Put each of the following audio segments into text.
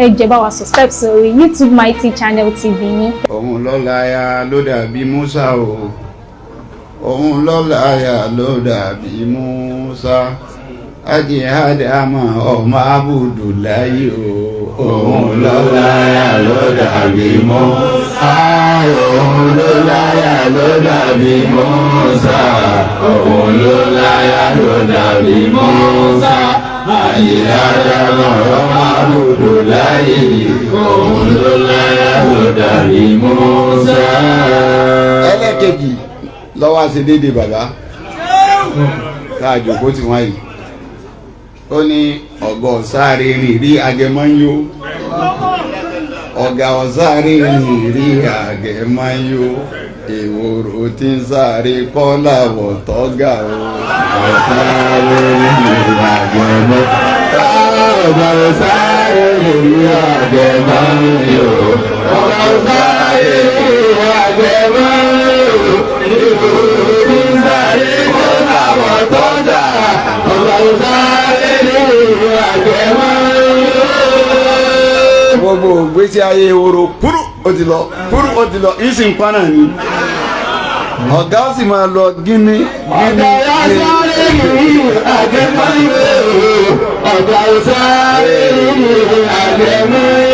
ẹ jẹ́ bá wa subscribe sórí YouTube Mighty Channel TV yín. òun lọ́láya ló dàbí Musa o òun lọ́láya ló dàbí Musa ajé ádámà ọmọ Abdullahi o òun lọ́láya ló dàbí Musa òun lọ́láya ló dàbí Musa òun lọ́láya ló dàbí Musa ajé ádámà ọmọ Abdullahi òun lọ́láya ló dàbí Musa. ẹlẹ́kejì lọ́wọ́ àti dédé bàbá káàjò kó ti wáyé ó ní ọ̀gá ọ̀sáré rìn rí agẹmọ́yó ọ̀gá ọ̀sáré rìn rí agẹmọ́yó èwòrò tí ń sáré kọ́lá wọ̀tọ́gà o ọ̀sáré rìn agẹmọ́ ọ̀gá ọ̀sáré rìn agẹmọ́yó ọ̀gá ọ̀sáré rìn agẹmọ́yó èwòrò tí ń sáré kọ́lá wọ̀tọ́gà ọ̀gá ọ̀sáré gbogbo gbèsè ayé ehoro púrú ó ti lọ ìsìn pánà ni ọ̀gá ó sì máa lọ gíní ọ̀gá ọ̀sáré ní àgẹ̀mọ́yé ọ̀gá ọ̀sáré ní àgẹ̀mọ́yé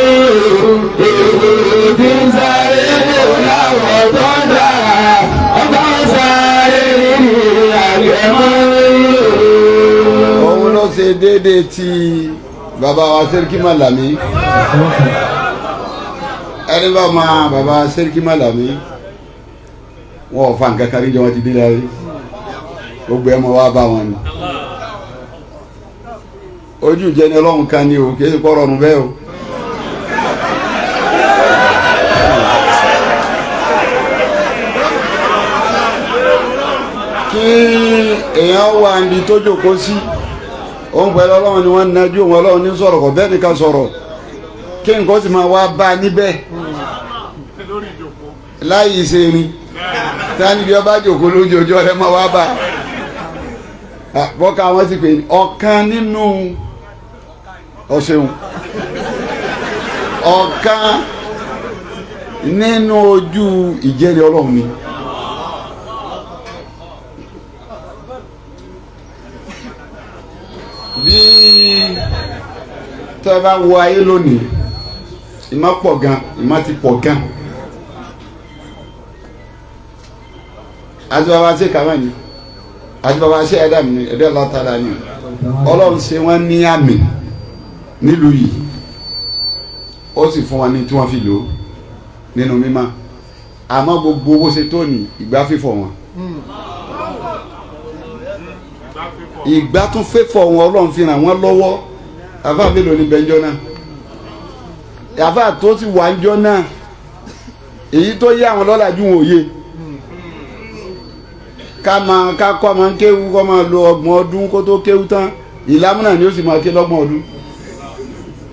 èrò tí ń sáré láwọ̀ tó dà ọ̀gá ọ̀sáré ní àgẹ̀mọ́yé. òun ló ṣe déédéé tí bàbá wa Sẹ́ríkí Màlàmí ẹni bá máa bàbá Sẹ́ríkí Màlàmí wọn ò fa nǹkan kan níjọ wọn ti dé láyé gbogbo ẹ̀ mọ́ wá bá wọn ni ojú ìjẹni Ọlọ́run kan ni o kì í ṣe kọ́ rọrùn bẹ́ẹ̀ o. kí èèyàn wà níbi tó jókòó sí òun pẹ̀lú Ọlọ́run ni wọ́n ń nájú òun Ọlọ́run ní sọ̀rọ̀ kò bẹ́ẹ̀ nìkan sọ̀rọ̀ kí nǹkan sì máa wá bá a níbẹ̀ láyé ìṣerin tí wọ́n níbi ọba jòkó lójú ọjọ́ rẹ̀ máa wá bá a bọ́ká wọn ti pè ní ọ̀kan nínú ọ̀ṣẹ̀hùn ọ̀kan nínú ojú ìjẹ́ni Ọlọ́run ni. bí tẹ́ bá wo ayé lónìí ìmọ̀ pọ̀ gan ìmọ̀ ti pọ̀ gan àti bàbá ṣe kàwé ni àti bàbá ṣe ẹ̀dá mi ni ẹ̀dá látara ni Ọlọ́run ṣe wọ́n ní àmì nílùú yìí ó sì fún wọn ní tí wọ́n fi lò ó nínú mímọ́ àmọ́ gbogbo owó ṣe tó ní ìgbà fífọ̀ wọn ìgbà tún fẹ́fọ̀ wọn Ọlọ́run fi ràn wọ́n lọ́wọ́ àfáà mélòó ní bẹ́ńjọ́ náà àfáà tó ti wà ń jọ náà èyí tó yé àwọn lọ́làjú wọn òye ká kọ́ ọmọ kéwu kọ́ máa lo ọgbọ̀n ọdún kó tó kéwu tán ìlàmúnà ni ó sì máa ké lọ́gbọ̀n ọdún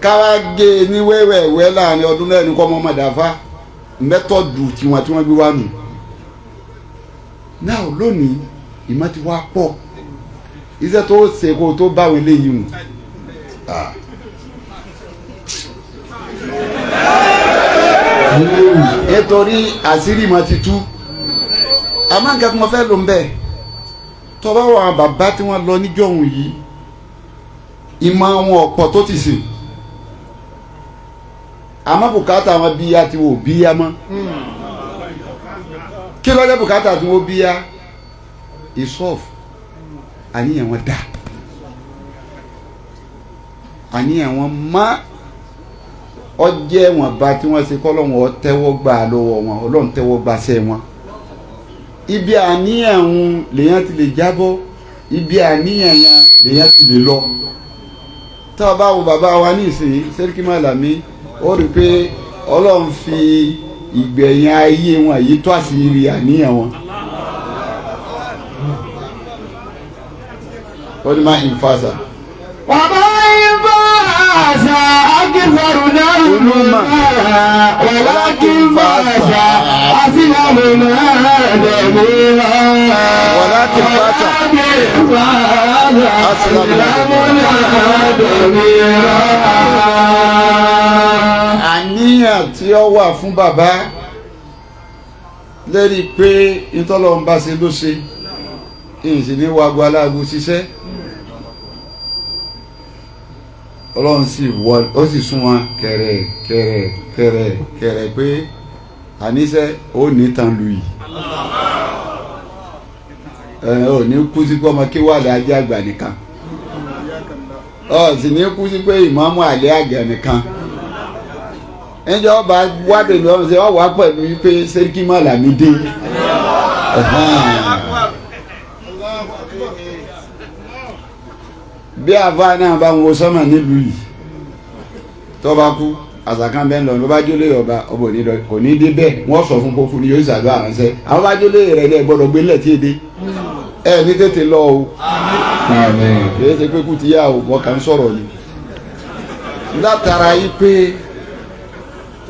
ká wá gé e ní wẹ́wẹ́wẹ́ láàrin ọdún mẹ́rin kọ́ ọmọ mọ̀dáfá mẹ́tọ̀dù tiwọn tí wọ́n gbé wá nù náà lónìí ìmọ̀ ti wá pọ̀ iṣẹ́ tó ṣe kó tó báwo eléyìí hù nítorí àṣírí ma ti tú àmọ́ nǹkan tí mo fẹ́ lò ń bẹ̀ tọ́ba wà bàbá tí wọ́n lọ níjọ́ òun yìí ìmọ̀ àwọn ọ̀pọ̀ tó ti sìn àmọ́ bùkátà wọn bíyá tí wọ́n bíyá mọ́ kí ló dé bùkátà tí wọ́n bíyá ìsọ́ọ̀fù àníyàn wọn dá àníyàn wọn má ọjẹ́ wọn bá tí wọ́n ṣe kọ́ lọ́wọ́ tẹ́wọ́ gbà lọ́wọ́ wọn Ọlọ́run tẹ́wọ́ gbà sẹ́ wọn ibi àníyàn wọn lèyàn ti lè jábọ́ ibi àníyàn yẹn lèyàn ti lè lọ tá a bá wo bàbá wa ní ìsìn Sẹ́ríkí Màlàmí ó rí i pé Ọlọ́run fi ìgbẹ̀yìn ayé wọn yìí tó àṣírí àníyàn wọn. ó ní máa ń fàṣà. bàbá yín bá àṣà akínfàrù náà lù náà wàlá akínfàṣà àṣìlámù náà dẹ̀mí náà. wàlá akínfàṣà àṣìlámù náà dẹ̀mí náà. àníyàn tí ó wà fún bàbá lérí pé ìtọ́lọ́run bá ṣe ló ṣe ìsìn ní wàgbọ́ aláàgbò ṣiṣẹ́ ọlọ́run sì wọ ó sì sún wọn kẹrẹ pé àníṣẹ́ ó ní tán lu yìí ò ní kú sí pé ọmọ kí wà lẹ́ ajé àgbà nìkan sì ní kú sí pé ìmáàmù àlẹ́ àgbà nìkan ẹnjẹ́ ọba wádìí lọ́wọ́ ṣe wọ́n wá pẹ̀lú pé sẹ́ríkì Màlámídé bí àfa náà bá ń wo sọ́mà nílùú yìí tó bá kú àṣàkàn bẹ́ẹ̀ lọ ló bá jólè ọba òní lọ kò ní dé bẹ́ẹ̀ wọ́n sọ fún kókó ni yóò ṣàdúrà ránṣẹ́ àwọn bá jólè rẹ̀ dẹ́ gbọ́dọ̀ gbé lẹ́tí èdè ẹ ní tètè lọ o kì í ṣe pé kú ti yá o wọ́n kàn ń sọ̀rọ̀ ni látara yìí pé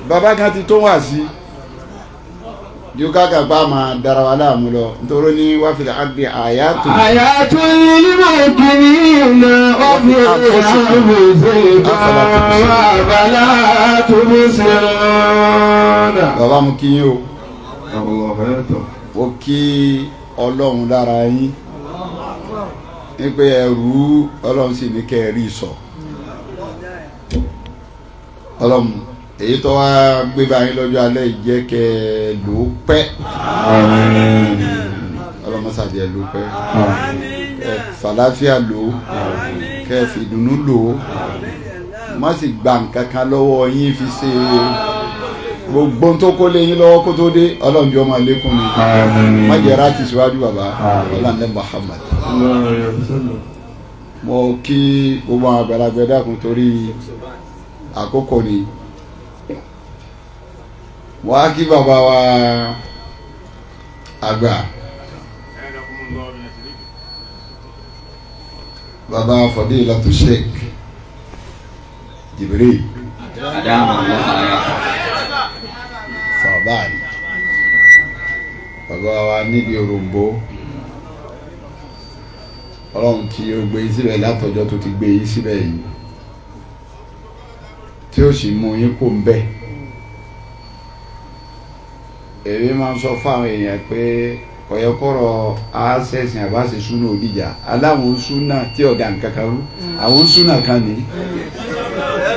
bàbá kan ti tó wà sí yóò ká bá máa dára wa láàmú lọ nítorí ní wàá fi àgbẹ̀ àyàtò. àyàtò yìí máa kiri iná ọ̀fìn àbòsí àbálá tó bó ṣe rọ́ọ̀dà. bàbá mo kí yín o mo kí ọlọ́run lára yín ní pé ẹrú ọlọ́run sì ní kẹ́ ẹ rí sọ ọlọ́run èyí tó wá gbé báyìí lọ́jọ́ alẹ́ ìjẹ́ kẹ́ ló pẹ́ ọlọ́mọsàdìẹ ló pẹ́ fàlàáfíà lò kẹ́ fìdùnnú lò má sì gba nǹkan kan lọ́wọ́ yín fi ṣe gbogbo tó kó lé yín lọ́wọ́ kó tó dé ọlọ́run jọ máa lékún ni má jẹ́ ráàtì síwájú bàbá ọlọ́run Muhammad. mo kí gbogbo àwọn àgbàlagbà dákun torí àkókò ni mo á kí bàbá wa àgbà bàbá Fadilatu Sheikh Jibril Sàbáàlì bàbá wa níbi òròǹbó ọlọ́run tí ó gbé yín síbẹ̀ látọjọ́ tó ti gbé yín síbẹ̀ yìí tí ó sì mú yín kó ń bẹ̀. Èmi máa ń sọ fáwọn èèyàn pé ọ̀yẹ́kọ̀rọ̀ àásẹ̀sìn àbáṣe súnà òdìjà aláwọn súnà tí ọ̀dà nǹkan kan rú àwọn súnà kan ní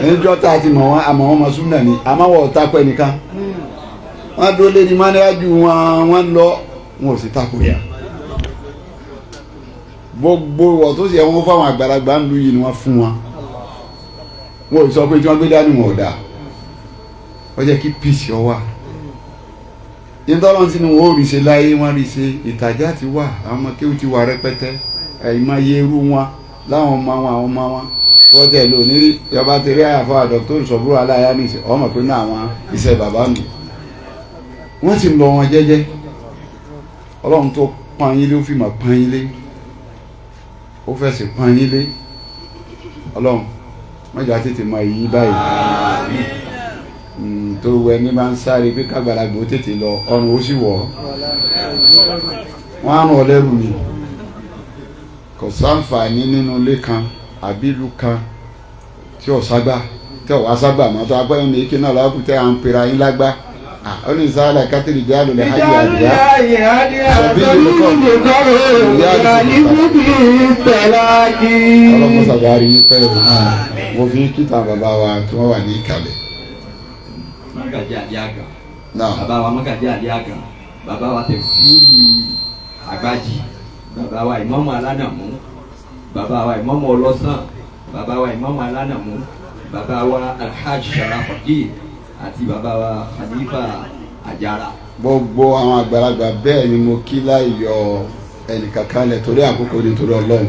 níjọ́ tá a ti mọ̀ wọ́n àmọ́ wọ́n mọ súnà ní àmọ́wọ́ ọ̀tàpọ̀ ẹnìkan wọ́n dúró lé ní mánájú wọn lọ wọn ò sì tako yà gbogbo ọ̀ tó sì yẹ wọ́n fáwọn àgbàlagbà ń lu yìí ni wọ́n fún wọn wọn ò sọ pé tí wọ́n gbé dání wọn ò dáa wọ́n jẹ́ kí píìsì ọ wà ìtọ́lọ́n sínú wọn ò rí ṣe láyé wọn rí ṣe ìtajà ti wà àwọn ọmọ kéwù ti wà rẹpẹtẹ ẹ̀yìnmá yé irú wọn láwọn ọmọ wọn àwọn ọmọ wọn wọ́n tẹ̀ lò ní ìjọba tẹ̀lé àyàfọ́ àdọ́tò ìṣọ̀búrò aláya ní ìṣẹ̀ ọmọ pé náà àwọn iṣẹ́ bàbá mi wọ́n sì ń lọ wọn jẹ́jẹ́ ọlọ́run tó pọ́n yín lé ó fi mà pọ́n yín lé ó fẹ̀sì pọ́n yín lé ọlọ́run mọ́jà tètè mọ èyí báyìí tó wẹ ní bá ń sáré pé kágbàlagbà ó tètè lọ ọrùn ó sì wọ̀ wọ́n á rán ọ lẹ́rù ni kò sáǹfààní nínú ilé kan àbí ìlú kan tí ò ságbà tí ò wá ságbà mọ́ tó agbẹ́yìn ní ike náà lákùú tẹ́ à ń pera yín lágbá ó ní sáálà kátìrì jáàlù lè hajj àdìyá ṣọ̀bí ìlú kọ́ ọlọ́mọsàgárí ní pẹ́ẹ́rù mo fi kíta bàbá wa tí wọ́n wà ní ìkàlẹ̀. Magaji Aliaga bàbá wa Magaji Aliaga bàbá wa Tẹ̀fíìrì Àgbájì bàbá wa Ìmámù Alánàmú bàbá wa Ìmámù Ọlọ́sàn bàbá wa Ìmámù Alánàmú bàbá wa Alhaji Sharafuddin àti bàbá wa Khalifa Àjàrà. gbogbo àwọn àgbàlagbà bẹ́ẹ̀ ni mo kí láì yọ ẹnìkankan lẹ̀ torí àkókò nítorí Ọlọ́run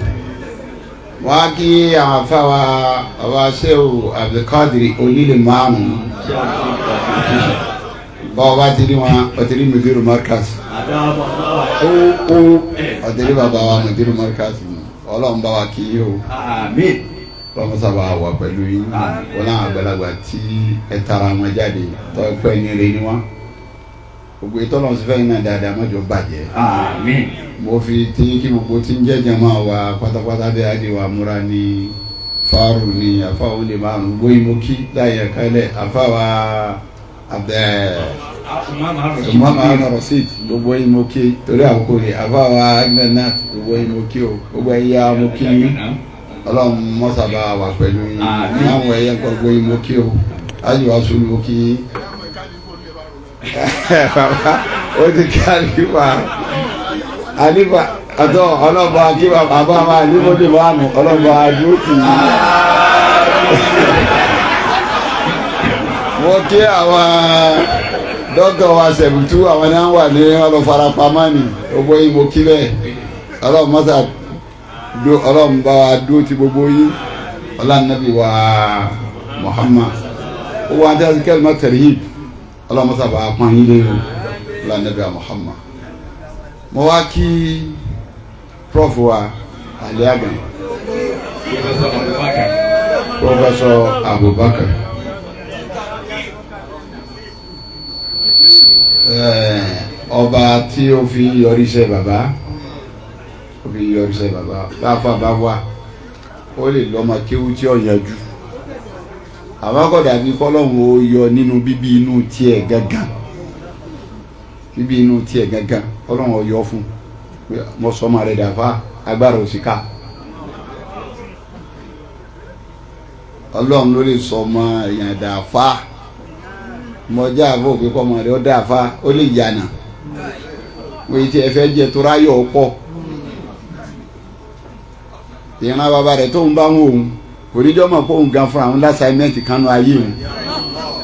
wọ́n á kí àwọn afáwa bàbá Shehu Abdulkadir onílé márùn-ún báwo bá ti rí wọn ọtí Mudiru Markaz ọtí bàbá wa Mudiru Markaz Ọlọ́run bá wa kí yí o lọ́mọ sábà wà pẹ̀lú yín wọn náà àgbàlagbà tí ẹ tara wọn jáde tọ́ pẹ́ ní ire ni wọn gbogbo ìtọ́lọ́sí fẹ́yìn náà dáadáa mọ́jọ bàjẹ́ mo fi tí kí gbogbo tí ń jẹ́jẹ́ máa wà pátápátá bí adé wa múra ní fáàrù ni àfáà olè márùn gbóyìn mo kí láyé kálẹ̀ àfáà Muhammad Rasid gbogbo yìí mo kí torí àkókò rẹ̀ àfáà Agnenat gbogbo yìí mo kí o gbogbo ẹ̀yà mo kí ọlọ́run mọ́sàbá wà pẹ̀lú yìí àwọn ẹ̀yà gbogbo yìí mo kí o ájúwá sólù mo kí bàbá ó ti kí àlífà àtọ́ ọlọ́ba kí bàbá máa ní mọ́dé máa nù ọlọ́ba àdúró tì í. wọ́n kí àwọn dọ́kítọ̀ wa ṣẹ̀bùtú àwọn náà wà ní ọlọ́farapamọ́ ni gbogbo yìí mo kí bẹ́ẹ̀ ọlọ́run mọ́sà ọlọ́run bá wa dúró ti gbogbo yìí ọlọ́nàbí wa Muhammad ó wà ní àti kẹ́lí mọ́ tẹ̀lé yìí ọlọ́run mọ́sà bá pọ́n yín lé ọlọ́nàbí wa Muhammad. mo wá kí prof wa alẹ́ àgbọ̀n Professor Abubakar ọba tí ó fi yọrí iṣẹ́ bàbá báfa bá wà ó lè lọ́mọ kéwú tí ó yanjú àwọn kọ̀dà bí kọ́lọ́hún ó yọ nínú bíbí inú tiẹ̀ gángan kọ́lọ́hún ó yọ fún mo sọmọ rẹ̀ dàfà agbára òsìká ọlọ́run ló lè sọmọ èèyàn dàfà mọjá àbò òkè kọ́mọ rẹ̀ ó dàfà ó lè yànà wọ́n yìí tí ẹ fẹ́ jẹ tó ráyọ̀ pọ̀ ìran bàbá rẹ̀ tó ń bá wọn òun oníjọ́mọ̀ pé òun gan fúnra òun lásàmẹ́ǹtì kanú ayé òun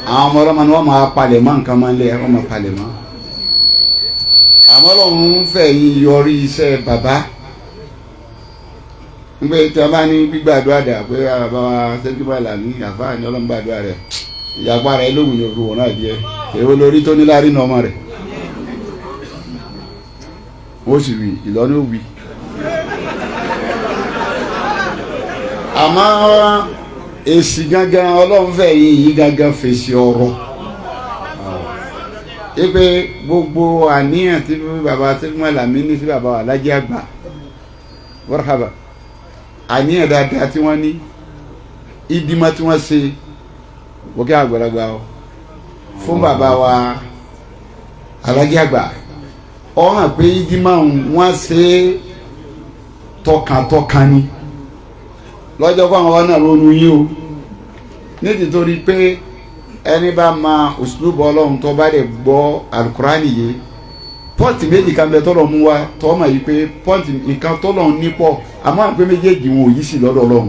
àwọn ọmọ ọlọ́mọ ni wọ́n máa palẹ̀ mọ́ nǹkan máa ń lẹ̀ wọ́n máa palẹ̀ mọ́ àmọ́ Ọlọ́run fẹ́ yọrí iṣẹ́ bàbá nígbà tí a bá ní gbígbàdúrà dà pé bàbá wa sẹ́kíbàlà ní àfáà ní Ọlọ́run gbàdúrà rẹ̀ ìyàpá rẹ̀ lóhùn ní òfin wọ̀nà díẹ̀ èwo lórí tó ní láàrin ọmọ rẹ̀ ó sì wí ìlọ́ní ó wí. àmọ́ èsì gangan Ọlọ́run fẹ́ yìí gangan fèsì ọ̀rọ̀ ipe gbogbo àníyàn tí bàbá sẹ́kíbàlà mi ní sí bàbá wa Lájí Àgbà wọ́rọ̀hábà àníyàn dáadáa tí wọ́n ní ìdímọ̀ tí wọ́n ṣe wọ́kẹ́ àgbàlagbà fún bàbá wa Lájí Àgbà ọ hàn pé ìdímọ̀ wọ́n ṣe tọkàntọkàn ni lọ́jọ́ fún àwọn náà ronú yín o nítorí pé ẹni bá ma òṣùlùbọ̀ Ọlọ́run tó bá dẹ̀ gbọ́ alukurani yìí pọ́ǹtì méjì kan bẹ tọ́lọ̀ mú wa tọ́ ma yìí pé pọ́ǹtì nǹkan tọ́lọ̀ nípọ̀ àmọ́ àpé méjèèjì wọn ò yí sí lọ́dọ̀ Ọlọ́run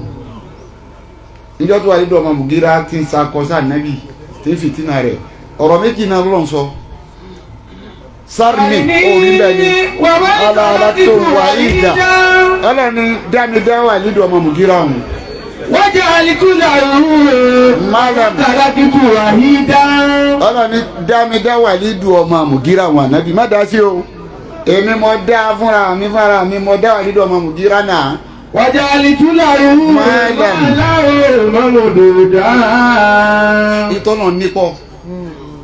níjọ́ tó wà nídọ̀ ọmọ Mùgírà tí ń sakọ sáà nẹ́bì tí ń fìtínà rẹ̀ ọ̀rọ̀ méjì náà lọ́n sọ sármi orí bẹ́ẹ̀ ni ọlọ́ọ̀lá tó wà ìdá ọlọ́ni dámidáwà nídọ̀ ọmọ Mùgírà ọ̀hún wájà alikúlà Malam tàlákìtù àhídá. ọlọ́ni dámidáwà nídọ̀ ọmọ Mùgírà wọn ànábì má dá sí o èmi mo dá fúnra mi mo dá wà nídọ̀ ọmọ Mùgírà náà. wájà alikúlà mọ́mọ́dọ̀dá. ìtọ́nà nípọ̀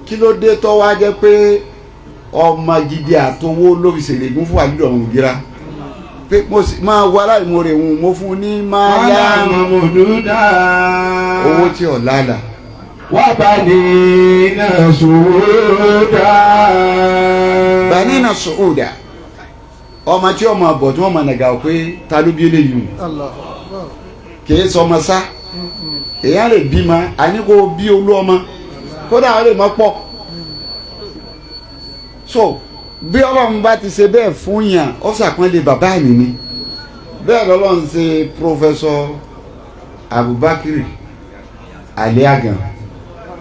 kí ló dé tó wá jẹ́ pé ọmọ gidi àtowó ló fi ṣèlégún fún àdúgbò ọmọ Mùgírà pé mo sì máa wá láìmoore òun mo fún ní máa yá mọ́mọ́dọ̀dá. owó tí ò lálà. wà banina suuda. banina suuda ọmọ tí ọmọ àbọ̀ tí wọ́n mọ̀ nàgà pé ta ló bí eléyìí kìí sọ ọmọ sá èèyàn lè bímọ àní kò bí olú ọmọ kódà ó lè mọ́ pọ̀ so bí Ọlọ́run bá ti ṣe bẹ́ẹ̀ fún yàn ó ṣàpọ́nlé bàbá mi ni bẹ́ẹ̀ lọ́lọ́run ṣe Professor Abubakar Aliagan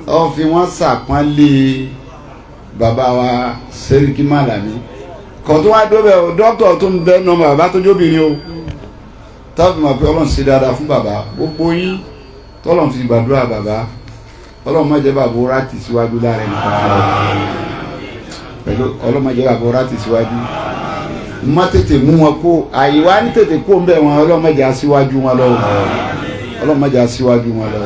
ó fi wọ́n ṣàpọ́nlé bàbá wa Seriki Malami kan tó wá dóbẹ̀ o dókítà tó ń bẹ́ nọmọ bàbá tó jóbìnrin o tábìlì mọ̀ pé Ọlọ́run ṣe dáadáa fún bàbá gbogbo yín tọ́lọ́run fi gbàdúrà bàbá Ọlọ́run má jẹ́ bàbá ó rántí síwájú lára ẹni kankan pẹ̀lú Ọlọ́run má jẹ́ bàbá ó rántí síwájú má tètè mú wọn kó àyíwá ní tètè kó ń bẹ̀ wọn Ọlọ́run má jẹ́ aṣíwájú wọn lọ Ọlọ́run má jẹ́ aṣíwájú wọn lọ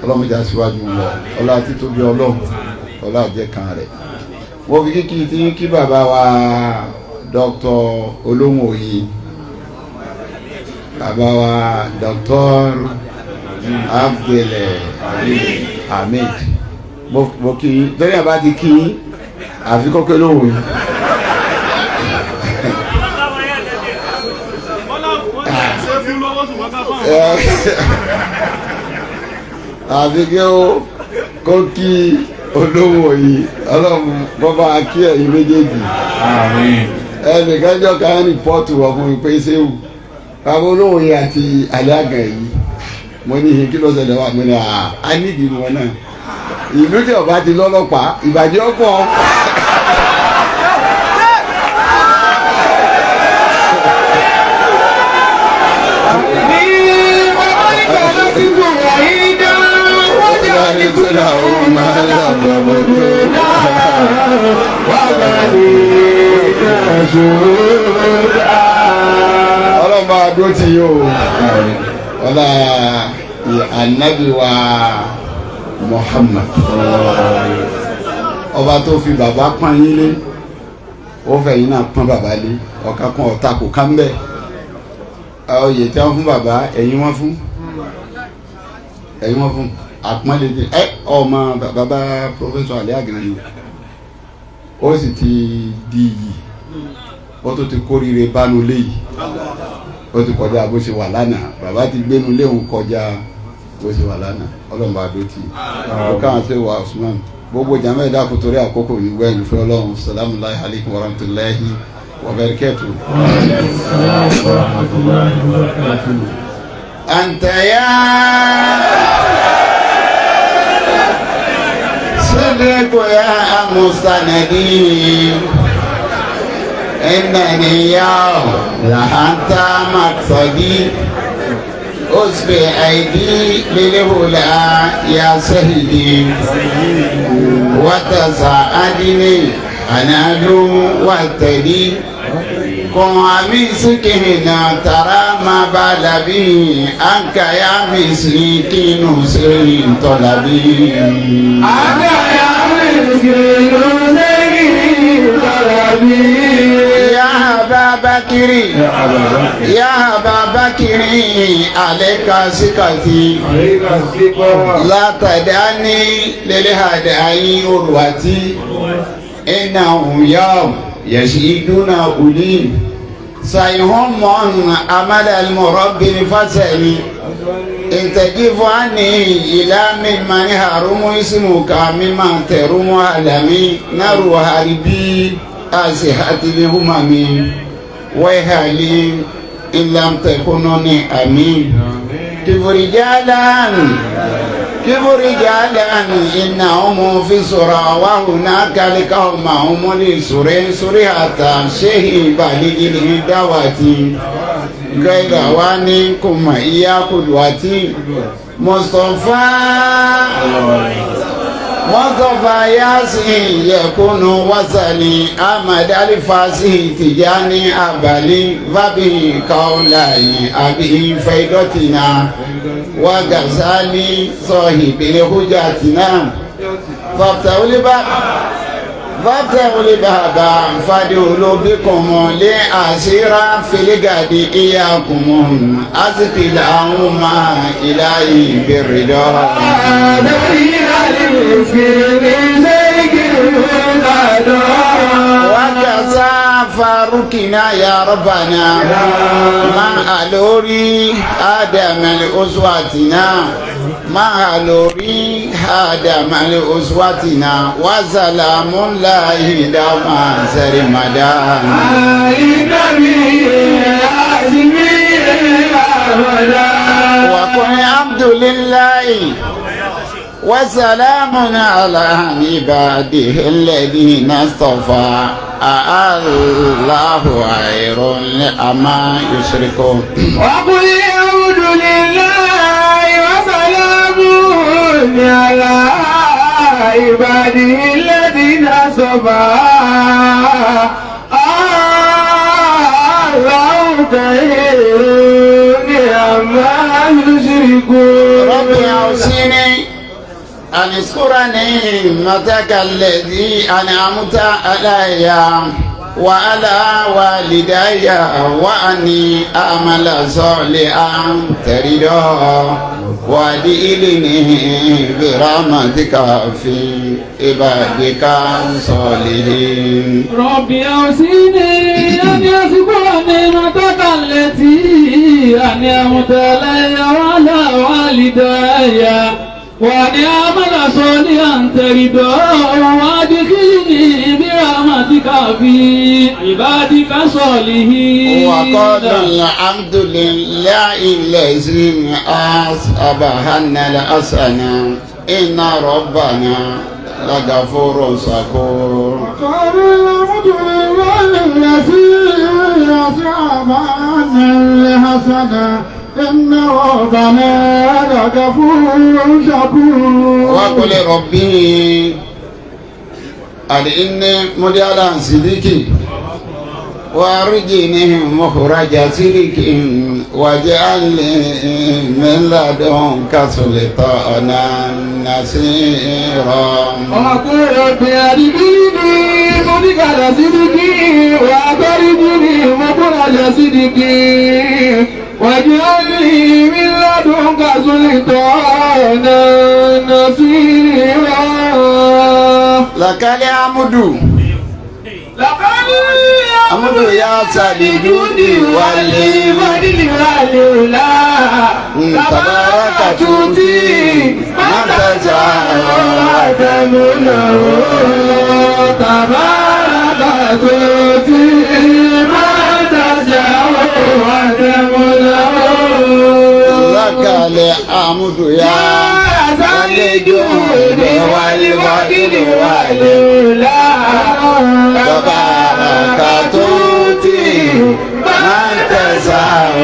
Ọlọ́run má jẹ́ aṣíwájú wọn lọ ọlá títóbi Ọlọ́run ọlá àjẹkàn rẹ̀ wọ́n fi kíkí tí kí bàbá wa Dr. Olóhùn Òyìn bàbá wa Dr. Abdul Hamid mo kí yín torí àbá ti kí yín àfi kọ́kọ́ lóhùn yín. àfi kí ó kó kí olówó yìí ọlọ́run bọ́bá kí ẹ̀yin méjèèjì. ẹnìkan jọ ká rìpọ́ọ̀tù wọ̀ fún mi pé ṣéwù bàbá olówó yìí àti àlẹ́àgà yìí mo ní kí ló ṣẹlẹ̀ wà mo ní a nídìí wọn náà ìlú tí ọba ti lọ́lọ́pàá ìbàjẹ́ ọ̀pọ̀. ọlọ́mọ adó ti yó ọlá ànábì wa Muhammad ọba tó fi bàbá pọ́n yín lé ó fẹ́ yín náà pọ́n bàbá lé ọ̀ka kan ọ̀tá kò ká ń bẹ̀ oyè tí wọ́n fún bàbá ẹ̀yin wọ́n fún àpọ́nlé ọmọ bàbá Professor Ali Aganayo ó sì ti di yìí ó tó ti kórìíre bánu lé yìí ó ti kọjá bó ṣe wà lánàá bàbá ti gbénu léwu kọjá bó ṣe wà lánàá ọlọ́run bá dó tì í ó káwọn ṣe wà Usman gbogbo jàmbá ẹ̀dá kò torí àkókò yìí wẹ́ẹ̀ ní fún ọlọ́run salamu alaykum wa rahmatulahi wa barakatuh. Antaya صدق يا مستندين إنني يوم لأنت مقصدي أسبي أيدي للهلا يا سيدي وتساعدني أنال والتدي كن مسكين ترى ما بال بي أنك يا مسكين سري طلبي أنك يا مسكين سري طلبي يا أبا بكر يا أبا بكر عليك سكتي لا تدعني للهداي أروتي إنهم يوم يشهدون أولي سيهم عمل المربي فسني إن تجف عني إلى ممن هرم اسمك ممن ترم علمي نار هربي أسحة الهمم ويهلي إن لم تكونني أمين كيف رجالا إنهم في سرى وهناك لقوم هم لسرية شيء بالغ الهدوة غير وانكم إيا قدوتي مصطفى ياسين يكون وصلي أحمد الفاسي تجاني أبلي فبه قولاي أبي فيدتنا وغزالي صاحب لحجتنا فافتحوا الباب فادخلوا بكم لأسيرا في الغد إياكم أزكي لهم إلهي بالرضا وكذا فاروقنا يا ربنا مع ألوري آدم لأسواتنا مع ألوري آدم لأسواتنا وسلام الله دوما سرمدا وكن عبد لله وسلام على عباده الذين اصطفى الله خير أما يشركون وقل الحمد لله وسلام على عباده الذين اصطفى الله خير أما يشركون ربي أوصيني أن اذكرني نعمتك الذي أنعمت علي وعلى والدي وأني أعمل صالحا ترضاه وأدخلني برحمتك في عبادك الصالحين. ربي أوصيني أن يذكر نعمتك التي أنعمت علي وعلى والدي وأن أعمل صالحا ترضاه وأدخلني برحمتك في عبادك الصالحين. وقال الحمد لله الذي أصابنا الحسنى إن ربنا لغفور شكور. وقال الحمد لله الذي أصابنا الحسنى إن ربنا لغفور شكور. وقل ربي أدعني مجالا صديقي وأرجني مخرج صديق واجعل لي من لدنك سلطانا نصيرا. وقل ربي أدعني مدخل صدق وأخرجني مخرج صدق واجعل لي من لدنك سلطانا نصيرا. لك الحمد الحمد يا سيد والمجد والعلا تبارك تؤتي من تشاء وتمنع تبارك تؤتي من تشاء وتمنع. لك الحمد يا سيد والمجد والعلا تبارك تؤتي من تشاء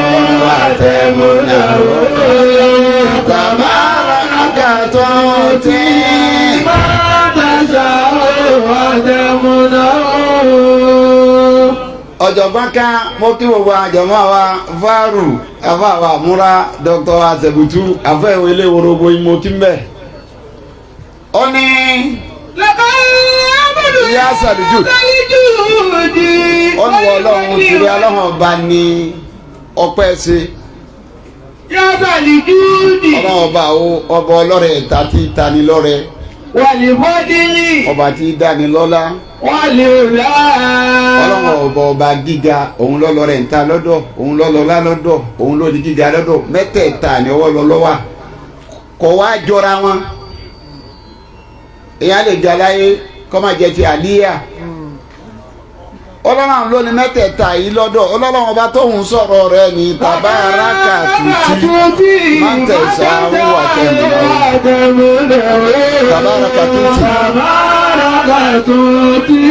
وتمنع تبارك تؤتي من تشاء وتمنع. ọ̀jọ̀gbọ́n ká mo kí gbogbo àjọmọ́ wa fáàrù àfàwà múra dr àṣẹ̀bùtú àfẹ́wé ilé ìwòrògbò ìmọ̀ kí n bẹ̀. ó ní ìyá sàlùjù ó ní wọ ọlọ́run kiri ọlọ́run ọba ní ọpẹ́ ṣe ọlọ́run ọba ọba ọlọ́rẹ̀ ẹ̀ta tí tani lọ́rẹ̀ ọba tí dáni lọ́lá ọlọ́run ọba ọba gíga òun lọ́lọ́ rẹ̀ ń ta lọ́dọ̀ òun lọ́lọ́lá lọ́dọ̀ òun ló di gíga lọ́dọ̀ mẹ́tẹ̀ẹ̀ta ni ọwọ́ lọ lọ́wọ́ kọ̀ wá jọra wọn èèyàn lè jà láyé kọ́ máa jẹ ti àlíyà ọlọ́run ló ní mẹ́tẹ̀ẹ̀ta yìí lọ́dọ̀ ọlọ́run ọba tóun sọ̀rọ̀ rẹ̀ ní tabaraka tuti máa ń tẹ̀sà wíwà tẹ̀lé tabaraka tuti.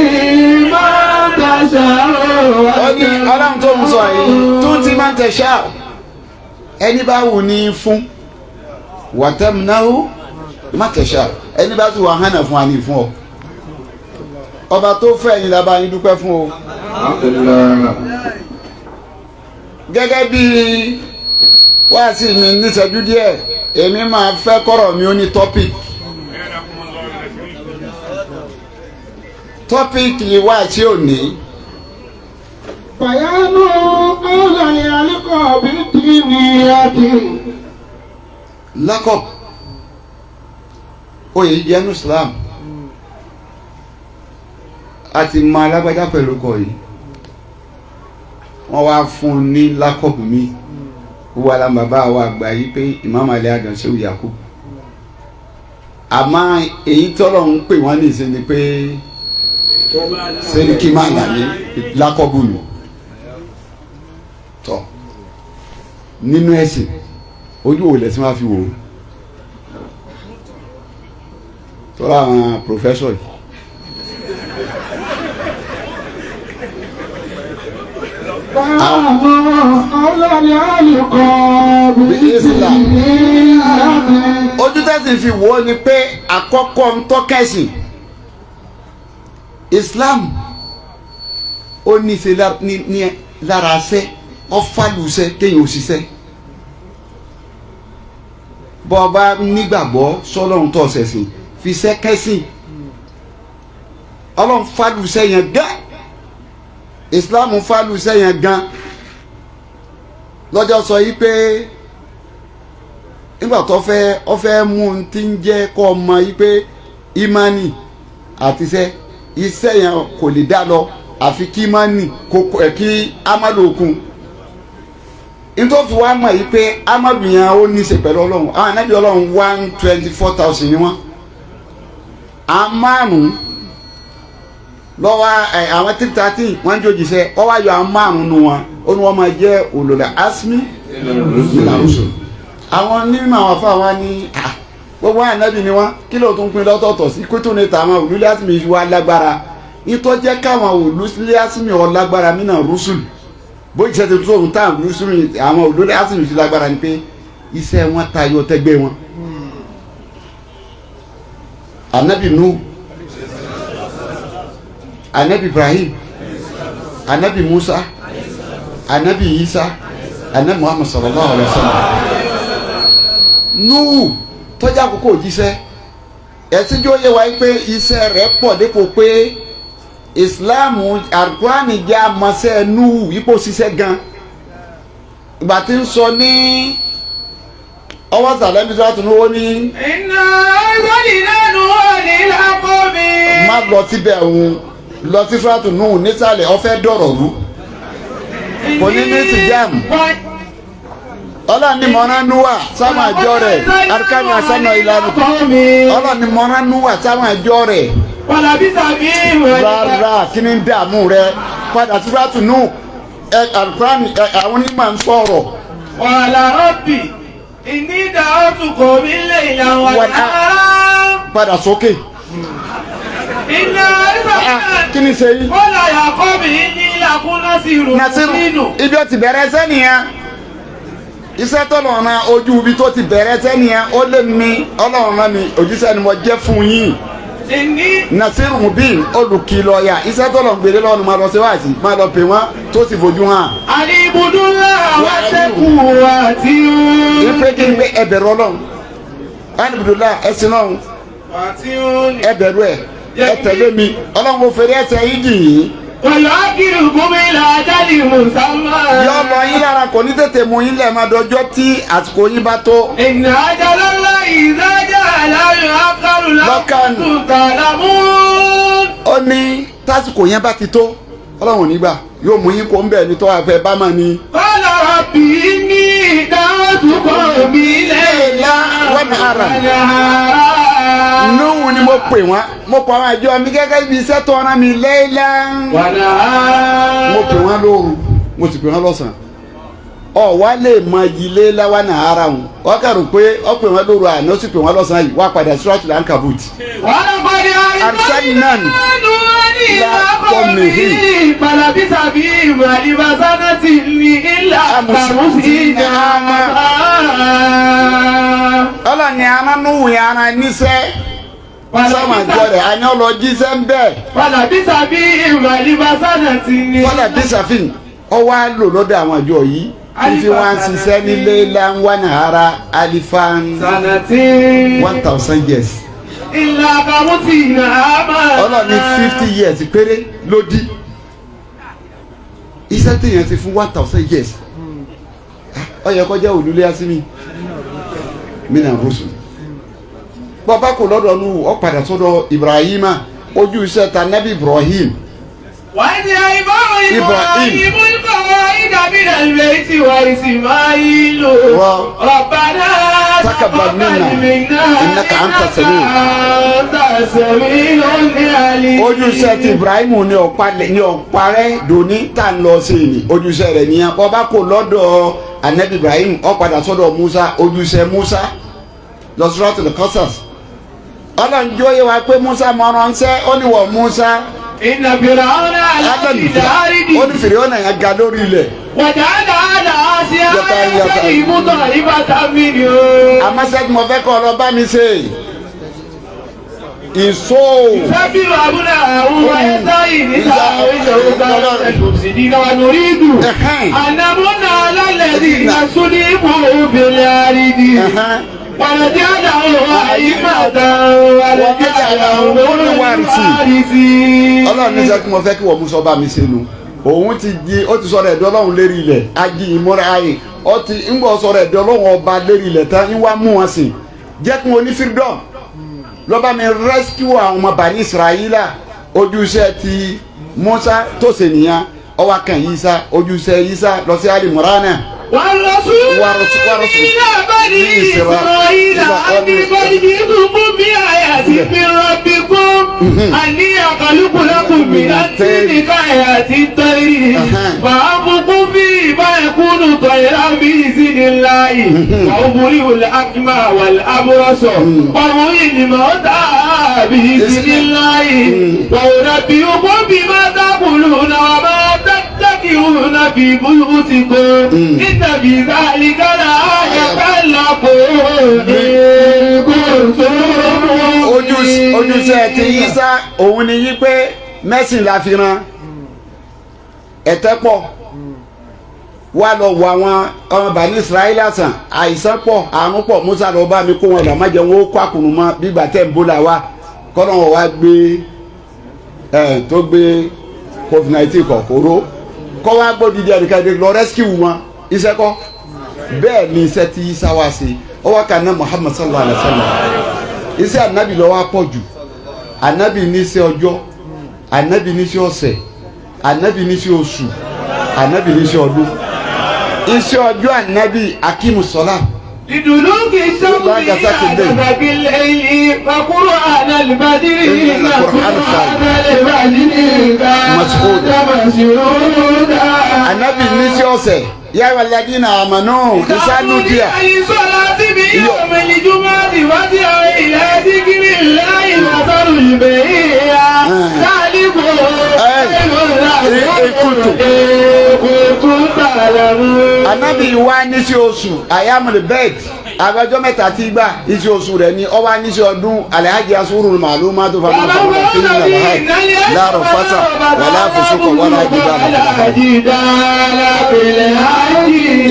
ó ní ọlọ́run tóun sọ yìí tuti máa ń tẹ̀sà ẹni bá wù ní fún wàtẹ́mùnáwó máa tẹ̀sà ẹni bá tún wà hánà fún wa ní fún ọ ọba tó fẹ́ yín la bá yín dúpẹ́ fún o. gẹ́gẹ́ bí wáàsí mi níṣẹ́jú díẹ̀ èmi máa fẹ́ kọ́rọ̀ mi ó ní tọ́píìkì wáàsí òní. Bayanu ọlọ́ni alẹ́kọ̀ọ́ bí dìní àti. lákọ̀ oyè jẹ́nu Islam a ti mọ alágbájá pẹ̀lú kọ yìí wọ́n wá fún un ní lákọ̀bù mi wọ́n wá bàbá wa àgbà yìí pé Imam Ali Adam Shehu Yakub àmọ́ èyí tọ́lọ̀ ń pè wọ́n ní ìsinmi pé sẹ́ríkì máa nà ní lákọ̀bù nù tọ́ nínú ẹ̀sìn ojú wo lẹ́sìn wá fi wò ó tọ́lá àwọn pòfẹ́sọ̀ yìí. ojú tẹ́sí fi wò ó ni pé àkọ́kọ́ ń tọ́kẹ́sìn Islam ó ní ṣe ní lára ṣẹ́ ọ́fàlùṣẹ́ kéèyàn òṣìṣẹ́ bọ́ ọba nígbàgbọ́ sọ́lọ́run tó ṣẹ̀sìn fi ṣẹ́ kẹ́sìn ọlọ́run fàlùṣẹ́ yẹn gán Islam fàlùṣẹ́ yẹn gan lọ́jọ́ sọ yí pé nígbà tó fẹ́ mú ti ń jẹ́ kọ́ ọmọ yìí pé imani àti iṣẹ́ yẹn kò lè dá lọ àfi kí imani kí amadu okun nítorí wàá mọ̀ yìí pé amadu yẹn ó ní í ṣe pẹ̀lú ọlọ́run àwọn anábì ọlọ́run 124,000 ni wọ́n amárùn lọ́wọ́ àwọn 313 wọ́n ń jòjìṣẹ́ ọ wá yọ àwọn márùn nù wọn ó ní wọ́n máa jẹ́ olùlà asmi ìlàrúṣọ àwọn onímọ̀ àwọn afọ àwọn ní gbogbo ànábì ni wọ́n kí ló tún pín lọ́tọ̀ọ̀tọ̀ sí kó tó ní ta àwọn olùlẹ̀ asmi wà lágbára nítorí jẹ́ káwọn olùlẹ̀ asmi ọ̀ lágbára mí náà rúṣùl bó ìṣẹ́ ti tó ohun táwọn rúṣùl àwọn olùlẹ̀ asmi ti lágbára ni pé iṣẹ́ wọn tayọ tẹgbẹ́ wọn. Ànábì Nuhu, Ànábì Ibrahim, Ànábì Musa, Ànábì Isa, Ànábì Muhammad sallallahu alaihi wasallam. Nuhu tọ́jà àkókò òjíṣẹ́ ẹ̀sìnjọ́ yẹ wáyé pé iṣẹ́ rẹ̀ pọ̀ dépò pé Ìsìláàmù Al-Qur'ani jẹ́ àmọ́sẹ́ Nuhu ipò ṣiṣẹ́ gan ìgbà tí ń sọ ní ọwọ́ sàlẹ̀ bí sọ́tún ní ó ní. iná ìwádìí lẹ́nu òní lápò mi. má lọ síbẹ̀ òun lọ sí sọ́tún nù nísàlẹ̀ ọ̀fẹ́ dọ̀rọ̀ rú kò ní ní tìjàm ọlọ́ni mọ́ná núwà sáwọn àjọ rẹ̀ arkanu asánà ìlànà ọlọ́ni mọ́ná núwà sáwọn àjọ rẹ̀ rárá kí ni ń dààmú rẹ padà sí sọ́tún nù arkanu àwọn onímọ̀ ń sọ̀rọ̀. wàhálà rọ́bì ìní ìdáhùn mi lè ìlànà wàhálà. padà sókè. iná ìbàdàn kí ni ṣe yìí. ó lọ yàkọ́ mi ní ìlàkún Nasiru nínú. ibi ó ti bẹ̀rẹ̀ sẹ́niyàn iṣẹ́ tọ́lọ̀ ọ̀nà ojú ibi tó ti bẹ̀rẹ̀ sẹ́niyàn ó lé mi ọlọ́run náà mi òjíṣẹ́ ni mo jẹ́ fún yín. Nasiru Mubin olùkìlọ̀ ya iṣẹ́ tọ́lọ̀ gbèrè lọ́nu máa lọ sí wáàsí máa lọ pè wọ́n tó sì fojú hàn. àdìbùdúnlá wà sẹ́kù àti. ìpè kí n gbé ẹbẹ̀rù ọlọ́run àdìbùdúnlá ẹ̀sìn náà ẹbẹ̀rù ẹ̀ ẹ tẹ̀lé mi ọlọ́run mo fèrè ẹsẹ̀ yìí dì í. Ọ̀yọ́ akiri gómìnà ajáde Mùsàmá. Yọ ọmọ yín lára kò ní tètè mú yín lẹ̀ máa dọjọ́ tí àsìkò yín bá tó. Ìnà ajalọ́lá ìdájà aláyọ̀ akárù lákàtún tàlámú. Ó ní tásìkò yẹn bá ti tó ọlọ́run nígbà yóò mú yín kó ń bẹ̀ ní tọ́ àfẹ́ bá máa ní. Kọ́lá ọ̀bì ní ìdáwọ́túkọ̀ mi lẹ́la wọ́n ara. Nuhu ni mo pè wọ́n mo pa àwọn àjọ mi gẹ́gẹ́ bí iṣẹ́ tó rán mi lẹ́la. Mo pè wọ́n lóru mo sì pè wọ́n lọ́sàn-án. Wá lè mọ ìjìlé láwa náà ara wọn wọ́n kàrò pé ọ pè wọ́n lóru àná ó sì pè wọ́n lọ́sàn-án yìí wá padà Suratul Ankabut. Wọ́n lọ pàdé àrísẹ́ni náà ni lákọ̀mìhì pàlàbísàbí ìmọ̀lìbàsánátì ní ìlà àmùsí ní àmà. ọlọ́ni anánúwì ara níṣẹ́ sáwọn àjọ rẹ̀ àní ọlọ́jíṣẹ́ ń bẹ̀. pàlàbísàbí ìmọ̀lìbàsánátì ní. pàlàbísàfin ọwọ́ á lò lọ́dọ̀ àwọn àjọ yìí fífi wọn ṣiṣẹ́ nílé láńwánà ara alifan 1000 years. ìlà àkàmútì ní àmà. ọlọ́ni 50 years péré ló di iṣẹ́ téèyàn ti fún 1000 years. ó yẹ kó jẹ́ olùlé asimi mina rusu bọ́bá kò lọ́dọ̀ nù ọ padà sọ́dọ̀ Ibrahima ojú iṣẹ́ ta nabi Ibrahim. wàá ní Ibrahim ìmúlùkọ́ ìdàbílẹ̀ ìrètí wà Ismailu. Rabbana taqabbal minna innaka anta sami'ul ojú iṣẹ́ ti Ibrahim ní ọ̀parẹ́ dòní tá ń lọ sí ni ojú iṣẹ́ rẹ̀ nìyẹn bọ́bá kò lọ́dọ̀ anabi Ibrahim ọ padà sọ́dọ̀ Musa ojú iṣẹ́ Musa lọ Suratul Qasas ọlọ́njọ́ yẹ wá pé Musa mọ̀ràn ṣẹ́ ó ní wọ̀ Musa. Inna Fir'auna al-Aridi. ó ní Fir'auna yẹn ga lórí ilẹ̀. Waja'ala Asiya muda'ifatan minhu. Àmọ́sẹ́ mo fẹ́ kọ́ ọ lọ bá mi ṣe. Ìṣó. Sábìrì àbúrò àwọn ẹ̀sọ́ yìí níta ìṣòro sára ẹ̀dùnsì ní náà lórí ìdù. Ànàmúnà alálẹ̀dì ìyàsúní ìbò obìnrin àrídì. Wàlẹ̀dí àdáwò àyíkàtà wàlẹ̀dí àdáwò olùwárìsì. Ọlọ́run ní sẹ́kí mo fẹ́ kí wọ́n mú sọ bá mi ṣe nu. Òun ti di ó ti sọ̀rọ̀ ẹ̀dọ́ Ọlọ́run lérí ilẹ̀ ají ìmúra ayé ọtí ń bọ̀ sọ̀rọ̀ ẹ̀dọ́ ọlọ́wọ́n ọba lérí ilẹ̀ tán ń wá mú wọn sìn jẹ́ kí wọ́n ní freedom lọ́ba mi rescue àwọn ọmọ bani Israẹla ojúṣe ti Musa tó ṣe nìyẹn ọwọ́ akàn Isa ojúṣe Isa lọ sí Al-Imran. والرسول إلى بني إسرائيل أني قد جئتكم بآيات من ربكم أني أخلق لكم من الطين كآيات الطير فأنفخ فيه فيكون طيرا بإذن الله وأبرئ الأكمى والأبرص وأحيي الموتى بإذن الله وأنبئكم بما تأكلون وما تتكئون في بيوتكم إن في ذلك لآية لكم إن كنتم ojúṣe ti Isa òun ni yí pé mẹ́sìn la fi ran ẹ̀tẹ́ pọ̀ wá lọ wọ àwọn ọmọ bani Israẹla sàn àìsàn pọ̀ àrùn pọ̀ Musa lọ bá mi kó wọn lọ má jẹ́ wọn ó kó àkùnrin mọ́ bígbà tẹ̀ ń bó la wa kọ́nà wọn wá gbé tó gbé COVID-19 kòkòrò kọ́ wá gbódìdí ẹnìkan lọ rescue wọn iṣẹ́ kọ́ bẹ́ẹ̀ ni iṣẹ́ tí Isa wá sí ọwọ́ kan náà Muhammad sallallahu alayhi wa sallam iṣẹ́ anabi lọ́wọ́ pọ̀ jù anabi ní iṣẹ́ ọjọ́ anabi ní iṣẹ́ ọ̀sẹ̀ anabi ní iṣẹ́ oṣù anabi ní iṣẹ́ ọdún iṣẹ́ ọjọ́ anabi akimu sọlá. لدلوك الشمس إلى الليل وقرآن البدر مسعودا anabi ní iṣẹ́ ọ̀sẹ̀ يا والذين آمنوا إذا نودي للصلاة من يوم الجمعة فاسعوا إلى ذكر الله وذروا البيع ذلكم خير لكم إن كنتم تعلمون. Ànábì wá níṣẹ́ oṣù àyàmùlẹ̀ bẹ́ẹ̀d àgbẹjọ́ mẹ́ta tí gbà iṣẹ́ oṣù rẹ̀ ni ọwá níṣẹ́ ọdún alhaji asúrù màlúù má tó fana fún ọmọ fún ìlànà láàrọ̀ fásà wàlá fòsókò wàlá jìdá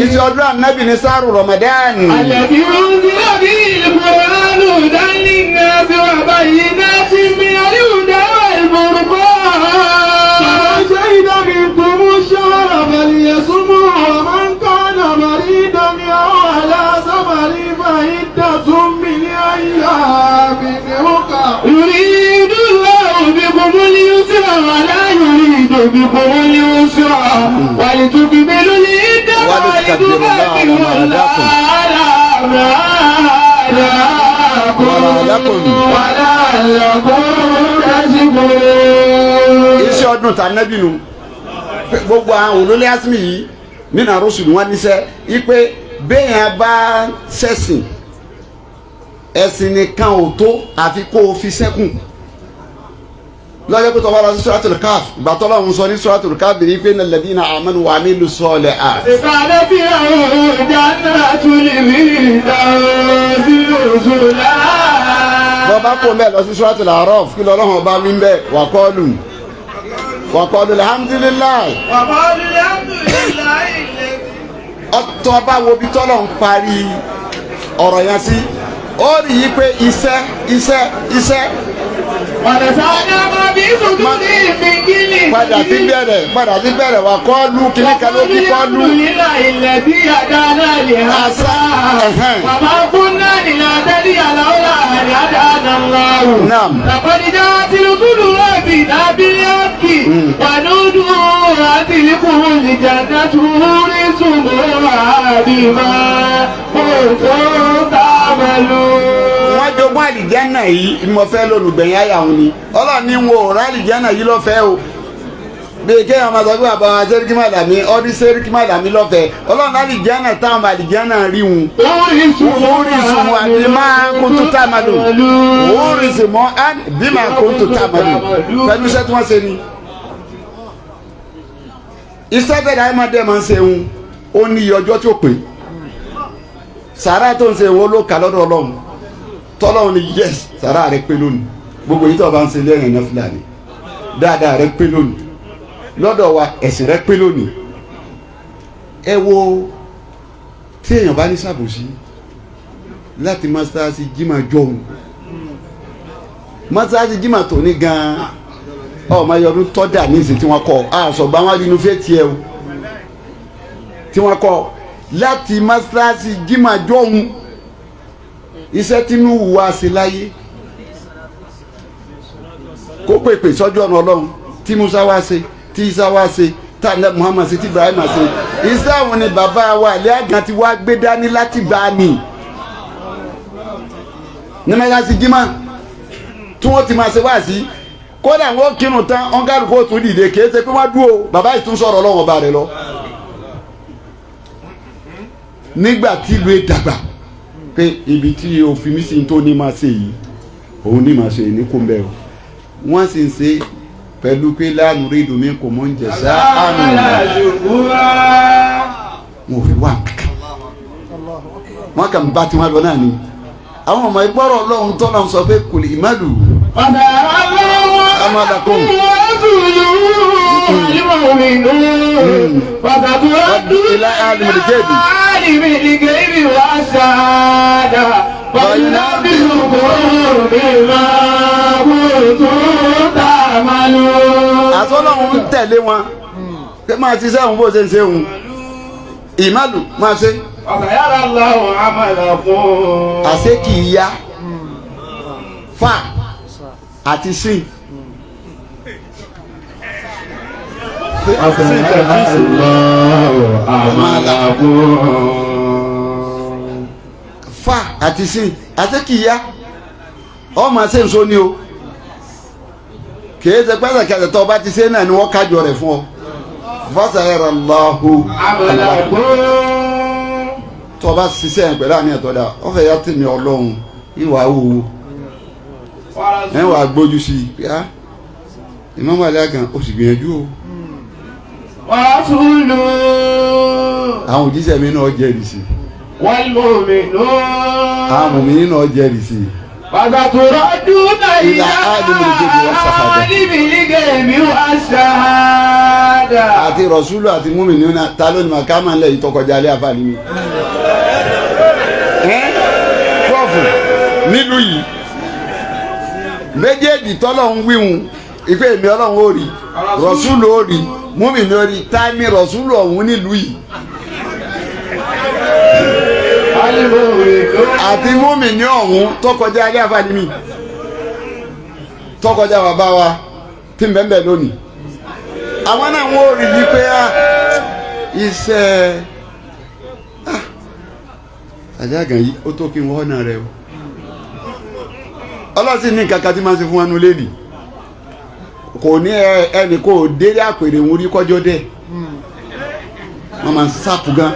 iṣẹ́ ọdún Ànábì ní sáàrù Ramadan. الذي أنزل به القرآن هدى للناس وبينات من الهدى والفرقان فمن شهد منكم الشهر فليصمه ومن كان مريضا أو على سفر فعدة من أيام أخرى يريد الله بكم اليسر ولا يريد بكم اليسر ولتكملوا العدة ولتكبروا الله على ما هداكم ولعلكم تشكرون. iṣẹ́ ọdún tànàbí nu gbogbo àwọn olólè asimi yìí nínú àròsùn ni wọ́n níṣẹ́ ipe béèyàn bá ṣẹ̀sìn ẹ̀sìn nìkan ò tó àfi kó o fi sẹ́kùn lọ́jọ́ pé tọ́wọ́ lọ sí Suratul Kahf ìgbà tọ́lọ́ ń sọ ní Suratul Kahf bìrì pé innal ladina amanu wa amilu solihat. ìkàlẹ̀ bí àwọn jannatul firdawsi nuzula. bọ́bá kò mẹ́ lọ sí Suratul A'raf kí lọ́lọ́run ọba wí ń bẹ́ wa qalu alhamdulillahi. ọtọ́ bá wo bí tọ́lọ̀ ń parí ọ̀rọ̀ yẹn sí ó rí i pé iṣẹ́. padà sí bẹ̀rẹ̀ wà kọ́ọ̀lù kìíní kan ló bí kọ́ọ̀lù. àṣà bàbá kúnná nìlá tẹ́lẹ̀ àlàó Naam. Làkọ́díjà ti lùkúlù rẹ̀bì lábíyàkì. Wànúdù àti ìlíkùn ìjàdá túrí sùnmọ́ àbímá. Kòtò tábàlù. Wọ́n jogún àlìjánà yìí mo fẹ́ lólùgbẹ̀yìn àyà òun ni. Ọlọ́run ní wo ọ̀rọ̀ àlìjánà yìí lọ́fẹ̀ẹ́ o. Bíi kéèyàn máa sọ pé bàbá wa Sẹ́ríkì Màdàmí ọdún Sẹ́ríkì Màdàmí lọ́fẹ̀ẹ́. Ọlọ́run àlìjánà táwọn àlìjánà rí wọn. Orísun àbí máa kó tó tá a máa lò. Orísun mọ́ bí máa kó tó tá a máa lò. Pẹ̀lú iṣẹ́ tí wọ́n ṣe ni. Iṣẹ́ tẹ̀lé ayé máa dẹ́ máa ń ṣe wọn. Ó ní iye ọjọ́ tí ó pè. Sàrà tó ń ṣe wọn ló kà lọ́dọ̀ Ọlọ́run. Tọ́lọ́run ni yes sàrà rẹ pé lónìí. Gbogbo yìí tó bá ń ṣe lẹ́rìn náà fúlàní. Dáadáa rẹ pé lónìí. Lọ́dọ̀ wa ẹ̀sìn rẹ pé lónìí. Ẹ wo tí èèyàn bá ní ṣàbòsí láti mọ́sáàsì jimá jọ̀hún mọ́sáàsì jimá tó ní gan-an ọmọ ayọ̀dún tọ́jà ní ìsìn tí wọ́n kọ́ àṣọ̀gbà wọn nínú fẹ́ tiẹ̀ o tí wọ́n kọ́ láti mọ́sálásí jimá jọ́hún iṣẹ́ tínú wá sí láyé kó pèpè sọ́jú ọ̀nà ọlọ́run tí Musa wá ṣe tí Isa wá ṣe tí anabi Muhammad ṣe tí Ibrahim ṣe iṣẹ́ àwọn ni bàbá wa àlẹ́ àgàn ti wá gbé dání láti bá a nì ní mọ́sálásí jimá tí wọ́n ti máa ṣe wá sí kódà wọ́n kírun tán ọ̀ngárùkú ó tún dìde kìí ṣe pé wọ́n dúró bàbá yìí tún sọ̀rọ̀ ọlọ́run ọba rẹ̀ lọ nígbà tí ìlú ìdàgbà pé ibi tí òfin mi sì ń tó ní máa ṣe yìí òun ní máa ṣe ní kó ń bẹ̀ o wọ́n sì ń ṣe pẹ̀lú pé láàánú rí ìdùnmí kò mọ́ ń jẹ̀ sá àánú wọn ò fi wá kankan wọn kàn bá tiwọn lọ náà ni àwọn ọmọ ìgbọ́rọ̀ ọlọ́run tọ́lá ń sọ pé kò lè má lù padà aláwọ̀ amádàkùn pàtàkì ọdún ilá alìmọ̀lẹ́gẹ́bì alìmọ̀lẹ́gẹ́bì wá sáádà àtọ́lọ́run ń tẹ̀lé wọn pé máa ti sẹ́hùn bó ṣe ń ṣehùn ìmálù máa ṣe ọ̀sàyára láwọn àmàlà fún àṣé kì í yá fà àti sí fà àti sí àṣé kì í yá ọmọ ṣe ń so ni o kìí ṣe pẹ́sẹ̀kẹsẹ̀ tó bá ti ṣe náà ni wọ́n kájọ rẹ̀ fún ọ fọ́sàyára láhùn àmàlà fún tó bá ṣiṣẹ́ ẹ̀ pẹ̀lú àmì ẹ̀tọ́ dá wọ́n fẹ́ yá tèmi ọlọ́run ìwà wúwo ẹ̀ wà gbójú sí i pé á Imam Ali Agan ó sì gbìyànjú o wàá tún lò àwọn òjíṣẹ́ mi náà jẹ́rìí sí wal mu'minun àwọn mùmí náà jẹ́rìí sí pàtàkì ọdún náà Ila alimul ghaibi was shahada. alimul ghaibi was shahada. àti rọ̀ṣúlù àti múmi ní ọ̀nà ta ló ní ma ká máa ń lẹ̀ yìí tọkọjá alẹ́ àfààní mi. prọfù nílùú yìí méjèèjì tọ́lọ́hún wíhun ìpè èmi ọlọ́run ó rí rọ̀ṣúlù ó rí múmi ní orí ta ni rọ̀ṣúlù ọ̀hún nílùú yìí àti múmi ní ọ̀hún tọkọjá alẹ́ àfààní mi tọkọjá bàbá wa tí ń bẹ́ẹ̀ bẹ́ẹ̀ lónìí àwọn náà wọ́n rí i pé iṣẹ́ Ajagan yìí ó tó kí wọ́n náà rẹ o ọlọ́sìn ní kankan tí máa ń ṣe fún wa nulẹ̀ nì kò ní ẹnì kò délé àpèrè òun rí kọjọ́ dẹ̀ wọ́n máa ń sáàpù gan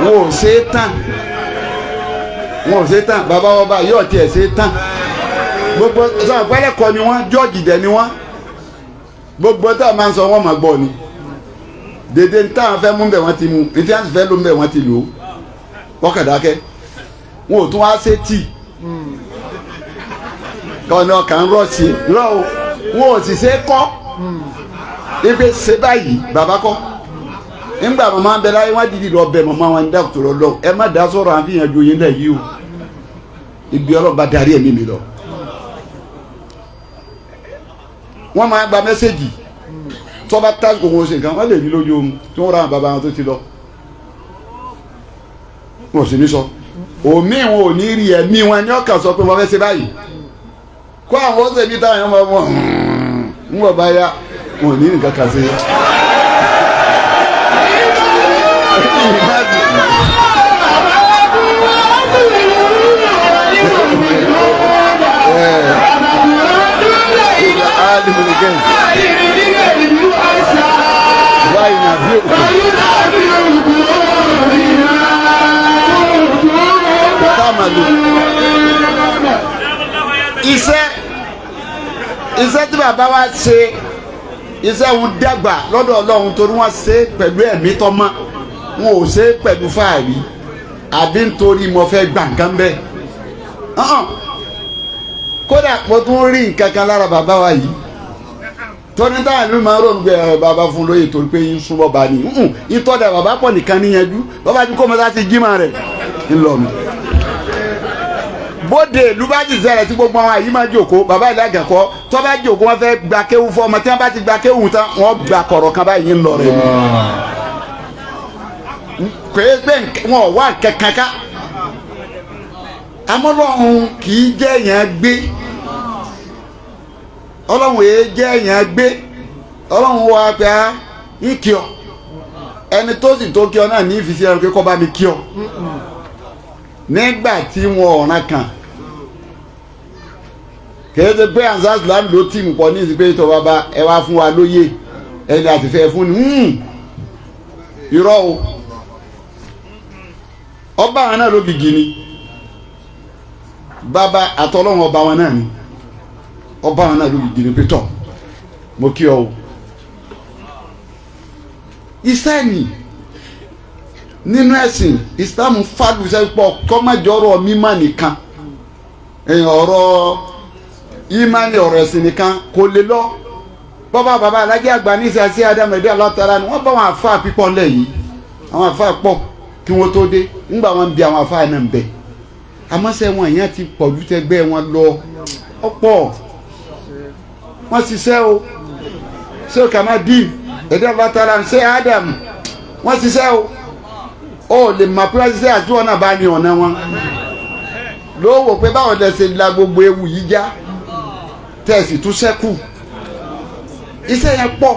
wọn ò ṣe é tán bàbá wọn bá yóò tiẹ̀ ṣe é tán gbogbo sọ pẹ́lẹ́ kọ ni wọ́n jọ́ọ̀jì dẹ̀ ni wọ́n gbogbo tá a máa ń sọ wọn máa gbọ́ ni dèdè táwọn fẹ́ mú bẹ̀ wọ́n ti mú ní tí wọ́n fẹ́ ló ń bẹ̀ wọ́n ti lò ó wọ́kàdákẹ́ wọn ò tún wá ṣe tíì ọ̀nà kan rọ̀ọ̀sì rọ̀ o wọn ò sì ṣe kọ́ ibi ṣe báyìí bàbá kọ́ nígbà màmá ń bẹ láyé wọ́n dìde lọ bẹ màmá wọn dá tó lọ ẹ má dá sọ̀rọ̀ àfihàn ju yín lẹ̀ yìí o ibi ọlọ́ba darí ẹ̀mí mi lọ wọ́n máa gba mẹ́sẹ̀gì tọ́ba tásìkò wọn ṣe nǹkan wọ́n lè rí lójú ohun tí wọ́n ra àwọn bàbá wọn tó ti lọ wọn ò sì ní sọ òmí wọn ò ní rí ẹ̀mí wọn ní ọkàn sọ pé wọ́n fẹ́ ṣe báyìí kó àwọn ọ̀sẹ̀ bíi táwọn ọmọ wọn ń wọ̀ bá yá wọn ò ní nǹkan kan ṣe. iṣẹ́ tí bàbá wa ṣe iṣẹ́ òun dàgbà lọ́dọ̀ Ọlọ́run torí wọ́n ṣe pẹ̀lú ẹ̀mí tọ́mọ́ wọn ò ṣe pẹ̀lú fáàrí àbí nítorí mo fẹ́ gbà nǹkan bẹ́ẹ̀ kódà mo tún rí nǹkan kan lára bàbá wa yìí tọ́ni táwọn ìlú máa ń rònú pé bàbá fún lóye torí pé yín súnmọ́ bá ní ìtọ́jà bàbá pọ̀ nìkan níyanjú bàbá tí kò mọ́ láti jímọ̀ rẹ̀ ńlọrọ̀ bóde ìlú bá jì sẹ́rẹ̀ tí gbogbo àwọn àyí máa jòkó bàbá ìlú àgàkọ́ tó bá jòkó wọn fẹ́ gba kéwù fún ọmọ tí wọ́n bá ti gba kéwù tán wọ́n gba kọ̀rọ̀ kan báyìí ńlọ rẹ̀ pé wọn wá kankan ká àmọ́ Ọlọ́run kì í jẹ́ èèyàn gbé Ọlọ́run èé jẹ́ èèyàn gbé Ọlọ́run wá pé á ń kí ọ ẹni tó sì tó kí ọ náà ní ìfisí ẹni pé kọ́ bá mi kí ọ nígbà tí wọn ọ̀ràn kan kìí ṣe pé ansa islam ló tì mú pọ̀ ní ìsìnkú ètò bàbá ẹ wá fún wa lóye ẹni àti fẹ́ fún ni irọ́ o ọba àwọn náà ló bìgì ni bàbá àtọ́lọ́wọ́n ọba wọn náà ni ọba àwọn náà ló bìgì ni pétọ́ mo kí ọ o ìsẹ́ni nínú ẹ̀sìn islam fàlù sẹ́pọ̀ kọ́mọ́jọ́rọ̀ mímọ́ nìkan ọ̀rọ̀ ìmánì ọ̀rọ̀ ẹ̀sìn nìkan kò lè lọ bàbá alájẹ àgbà ní ìsàsí Ádámù ẹ̀dẹ́ aláàtàrà ni wọ́n bá wọn àfa pípọ̀ ńlẹ̀ yìí àwọn àfa pọ̀ kí wọ́n tó dé ńgbà wọn bí àwọn àfa náà ń bẹ àmọ́sẹ̀ wọn èèyàn ti pọ̀ ju tẹgbẹ́ wọn lọ ọ̀pọ̀ wọ́n ṣiṣẹ́ o ṣé o kà má dín ẹ̀dẹ́ aláàtàrà ṣé Ádámù wọ́n ṣiṣẹ́ o ó lè mọ̀ pé wọ́n ṣiṣẹ́ àti wọn náà bá ní ọ̀nà wọn ló wò pé báwọn lè ṣe la gbogbo ewu yìí já tẹ̀sí tún ṣẹ́kù iṣẹ́ yẹn pọ̀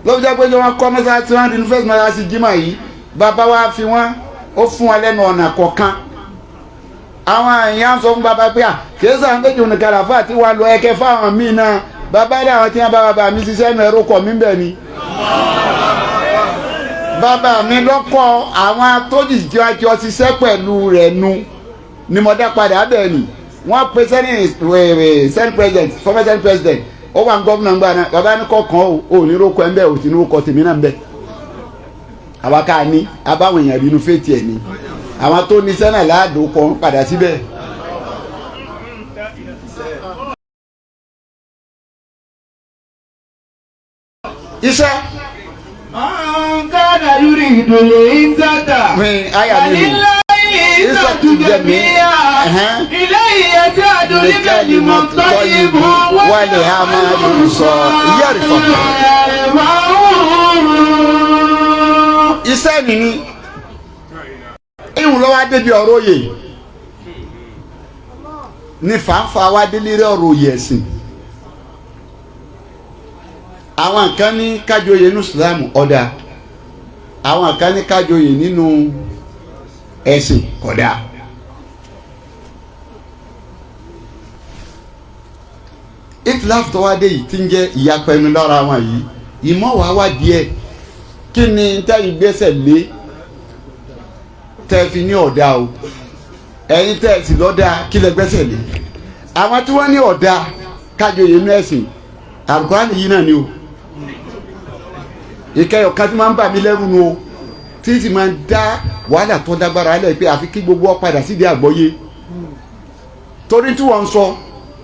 lọ́wọ́ jẹ́ pé wọ́n kọ́ mọ́sáàsì wọn di fẹ́ẹ́ mọ́sáàsì jimá yìí bàbá wa fi wọ́n ó fún wọn lẹ́nu ọ̀nà kọ̀ọ̀kan àwọn èèyàn sọ fún bàbá pé kìí sàn méjì nìkan àfa àti wà lọ ẹkẹ fáwọn míì náà bàbá dé àwọn tí wọ́n bá bàbá mi ṣiṣẹ́ nu ẹ̀rọ kọ̀ mí bẹ̀ ni bàbá mi lọ́kọ̀ àwọn tó jìjọ ṣiṣẹ́ pẹ̀lú rẹ̀ nu ni mo dá padà bẹ́ẹ̀ ni wọ́n pe senate president former senate president ó wà ní gómìnà ńgbà náà bàbá ní kọ̀ọ̀kan ò ní rókọ ẹ̀ ń bẹ̀ ò ti ní rókọ tèmi náà ń bẹ̀ àwa ká ní abáwọn èèyàn rí inú fèètì ẹ̀ ní àwọn tó ní sẹ́nà láàdó kọ́ padà síbẹ̀. iṣẹ́. Kana yuridu al-izzata. Àyà mi nù. Izzatu jami'a. Ilayhi yas'adu al-kalimu at-tayyibu wal-'amalu yarfa'u. Iṣẹ́ nìní. Ìhùn lọ́wọ́ adébí ọ̀rọ̀ òye. Ní fàáfàá wá délé ọ̀rọ̀ òye ẹ̀sìn. Àwọn kan ní kájọyè nínú Islam ọ̀dà àwọn kan ní kájọyè nínú ẹ̀sìn kódà. Itilaf tó wá dé yìí ti ń jẹ́ ìyapa ẹnu lára wọn yìí ìmọ̀ wá wá díẹ̀ kí ni tẹ́yìn gbẹ́sẹ̀ lé tẹ́ fi ní ọ̀dà o ẹ̀yin tẹ́ sì lọ́dà kí lẹ gbẹ́sẹ̀ lé àwọn tí wọ́n ní ọ̀dà kájọyè nínú ẹ̀sìn Al-Qur'ani yìí náà ni o ìkẹyọ̀ kan tí máa ń bà mí lẹ́rù nu o tí sì máa ń dá wàhálà tó dágbára alẹ́ pé àfi kí gbogbo ọ padà sídìí àgbọ́yé torí tí wọ́n ń sọ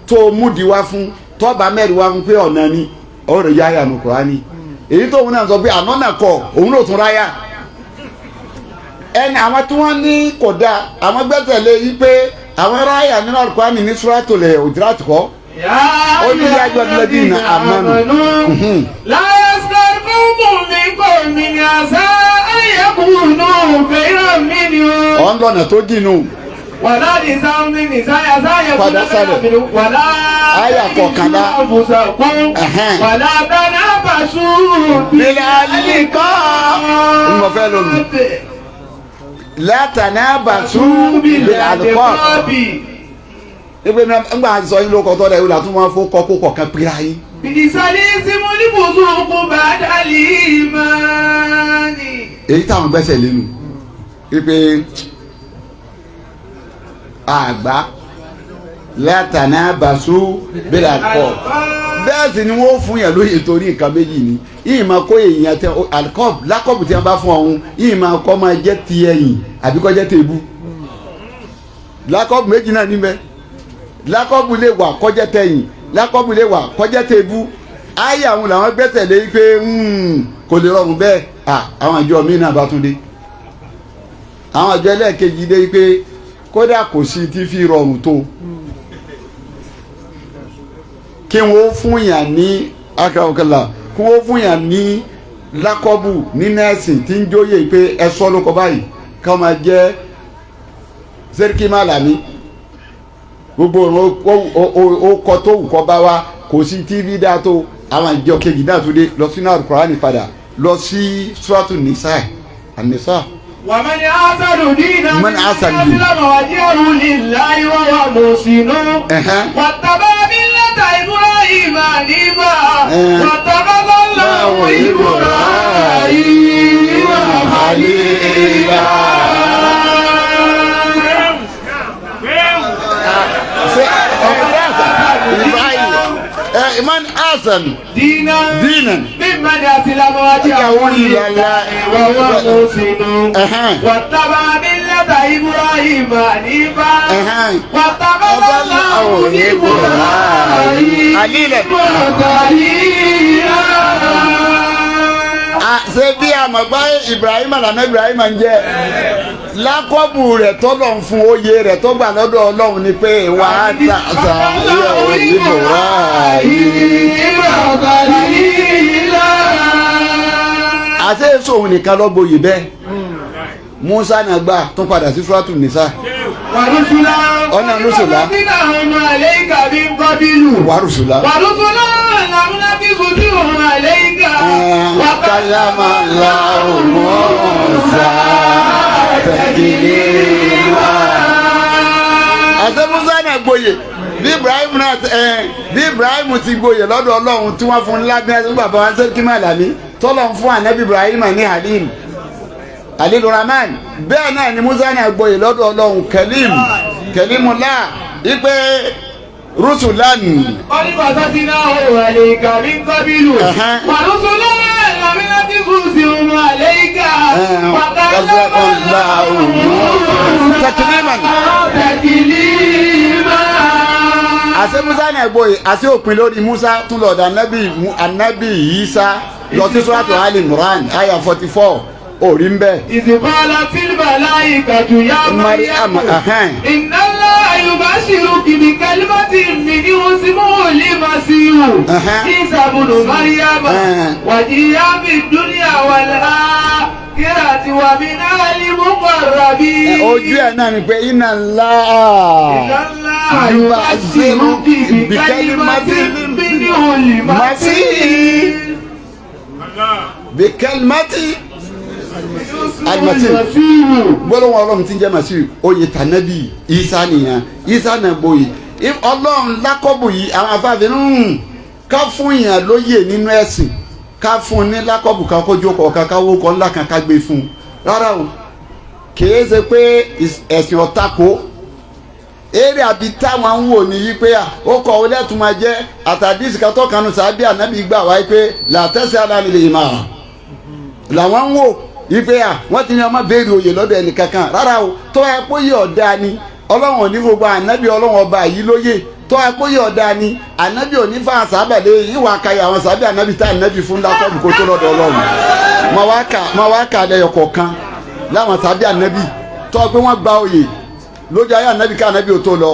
tó múdi wá fún tọ́ba mẹ́rin wá fún pé ọ̀nà ni ọ̀rọ̀ yá yà nù Kùránì èyí tó òun náà sọ pé àná náà kọ òun náà tún ráyà ẹni àwọn tí wọ́n ní kò dáa àwọn gbẹ́sẹ̀lé yí pé àwọn ráyà nínú Al-Qur'ani ní Suratul Hujurat kọ́ ó ní yájọ́ lẹ́bí iná àmọ́nù. ọ̀n lọ́nà tó dínú. wàlá ní sáwọn ní sáyà sáyà padà sálẹ̀ wàlá àyà kọ̀ọ̀kanlá. wàlá bẹ́ẹ̀ bàṣú nílẹ̀ àlìkọ́ ìmọ̀ fẹ́ lónìí látàná bàṣú nílẹ̀ àlìkọ́ ebe na ngba sọ yín ló kọ tọ́ da yìí la tún wọn fún kọ́kọ́ kọ̀ọ̀kan pera yín. bìdìsálí símú ní bùsùnkù bá dálì ìmánì. èyí táwọn gbẹ́sẹ̀ lẹ́nu pípé àgbà látàná bàṣú bẹ́ẹ̀ àkọ́ bẹ́ẹ̀ sì ni wọ́n fún yàn lóye torí nǹkan méjì ni yìí máa kó èèyàn tẹ alikọ́ọ̀bù lákọ́ọ̀bù tí wọ́n bá fún ọ̀hún yìí máa kọ́ máa jẹ́ ti ẹ̀yìn àbí kọ́ jẹ́ tèbú lákọ́ọ̀bù méjì náà níbẹ̀ lákọ́bù lè wà kọjá tẹ̀yìn lákọ́bù lè wà kọjá tẹ̀bú ayé àwọn làwọn gbẹ́sẹ̀ lé pé kò lè rọrùn bẹ́ẹ̀ àwọn àjọ mi náà bá tún dé àwọn àjọ ẹlẹ́ẹ̀kejì dé pé kódà kò sí ti fi rọrùn tó kí wọ́n fún yàn ní akawọ́kẹ́lá kí wọ́n fún yàn ní lákọ́bù nínú ẹ̀sìn tí ń jóyè pé ẹ sọ ló kọ báyìí ká máa jẹ́ sẹ́ríkì Málàmí gbogbo ó kọ tó wù kọ́ bá wa kò sí tv dáa tó àwọn ìjọ kejì náà tó dé lọ sínú Al-Qur'ani padà lọ sí Suratu Nisa An-Nisa. ومن أحسن دينا من أحسن أسلم وجهه لله وهو محسن واتبع ملة إبراهيم حنيفا واتخذ الله إبراهيم خليلا. من أحسن دينا ممن أسلم وجهه لله وهو محسن واتبع ملة إبراهيم حنيفا واتخذ الله إبراهيم خليلا. ṣé bí àmọ̀gbá Ibrahim àlànà Ibrahim ń jẹ́ lákọ́bù rẹ̀ tọ́lọ̀ ń fún oyè rẹ̀ tó gbà lọ́dọ̀ Ọlọ́run ni pé wà á ta ìyá òyìnbó wá àti èso òun nìkan lọ́gbọ̀yè bẹ́ẹ̀ Musa náà gbà tún padà sí Suratu Nisa. ọ̀nà Rusula Warusula wakallama Allahu Musa taklima. àti Musa náà gboyè bí Ibrahim ti gboyè lọ́dọ̀ Ọlọ́run tí wọ́n fún lábẹ́ bàbá wa Sẹ́ríkì Málàmí tọ́lọ̀ ń fún ànábì Ibrahim ní Halil Rahman bẹ́ẹ̀ náà ni Musa náà gboyè lọ́dọ̀ Ọlọ́run Kalimullah ipe rusulan. wọ́n ní bàtà tí náà ó wà lè kà ní kọ́bílù. wàlúùsùlù làmì láti fún sí òun àlẹ́ ìka. wàkàlàmọ́lá òun taklima. àti Musa náà gboyè àti òpin lórí Musa tún lọ́dọ̀ anabi Isa lọ sí Suratu Ali Imran aya 44 orí ń bẹ. ìdìbọ́lá sílvà láyé kàtú yá Mariam. iná ńlá àyùbá ṣìrù kìbì kẹlímọ́tì mi ní wọ́n sì mú òlì máa sí wò. ìsàbùnù Mariam wàjí yá mi dúníà wà láà kíra ti wà mí náà ní mú kọ̀ọ̀rọ̀ bí. ojú ẹ̀ náà ni pé iná ńlá àyùbá ṣìrù kìbì kẹlímọ́tì mi ní òlì máa sí. bìkẹ́límọ́tì alimasi gbọ́dọ̀ Ọlọ́run tí ń jẹ́ masiu oyè tànàbí Isa nìyẹn Isa náà gboyè Ọlọ́run lákọ́bù yìí àwọn afáfin ká fún yàn lóyè nínú ẹ̀sìn ká fún ní lákọ́bù ká kójú kọ̀ọ̀kan ká wó kọ́ ńlá kan ká gbé fún un rárá o kìí ṣe pé ẹ̀sìn ọ̀tako eré àbí táwọn ń wò ní yí pé ó kọ̀ ó lẹ́tùn máa jẹ́ àtàdísì ká tọ́kanu sàbí ànábì gbà wáyé pé làtẹ́sẹ̀ alánilè máa làwọn ń wò ipe wọ́n ti ní ọmọ béèrè oyè lọ́dọ̀ ẹnì kankan rárá o tó ẹ pé yìí ọ̀dà ni Ọlọ́run ò ní gbogbo ànábì Ọlọ́run ọba yìí lóye tó ẹ pé yìí ọ̀dà ni ànábì ò ní fún àsábàlẹ̀ ìwà kayà àwọn sábẹ́ ànábì tá ànábì fún lákọ́bù kó tó lọ́dọ̀ Ọlọ́run máa wá kà lẹ́yọ̀ kọ̀ọ̀kan láwọn sábẹ́ ànábì tó ẹ pé wọ́n gba oyè lójú ayé ànábì ká ànábì ò tó lọ.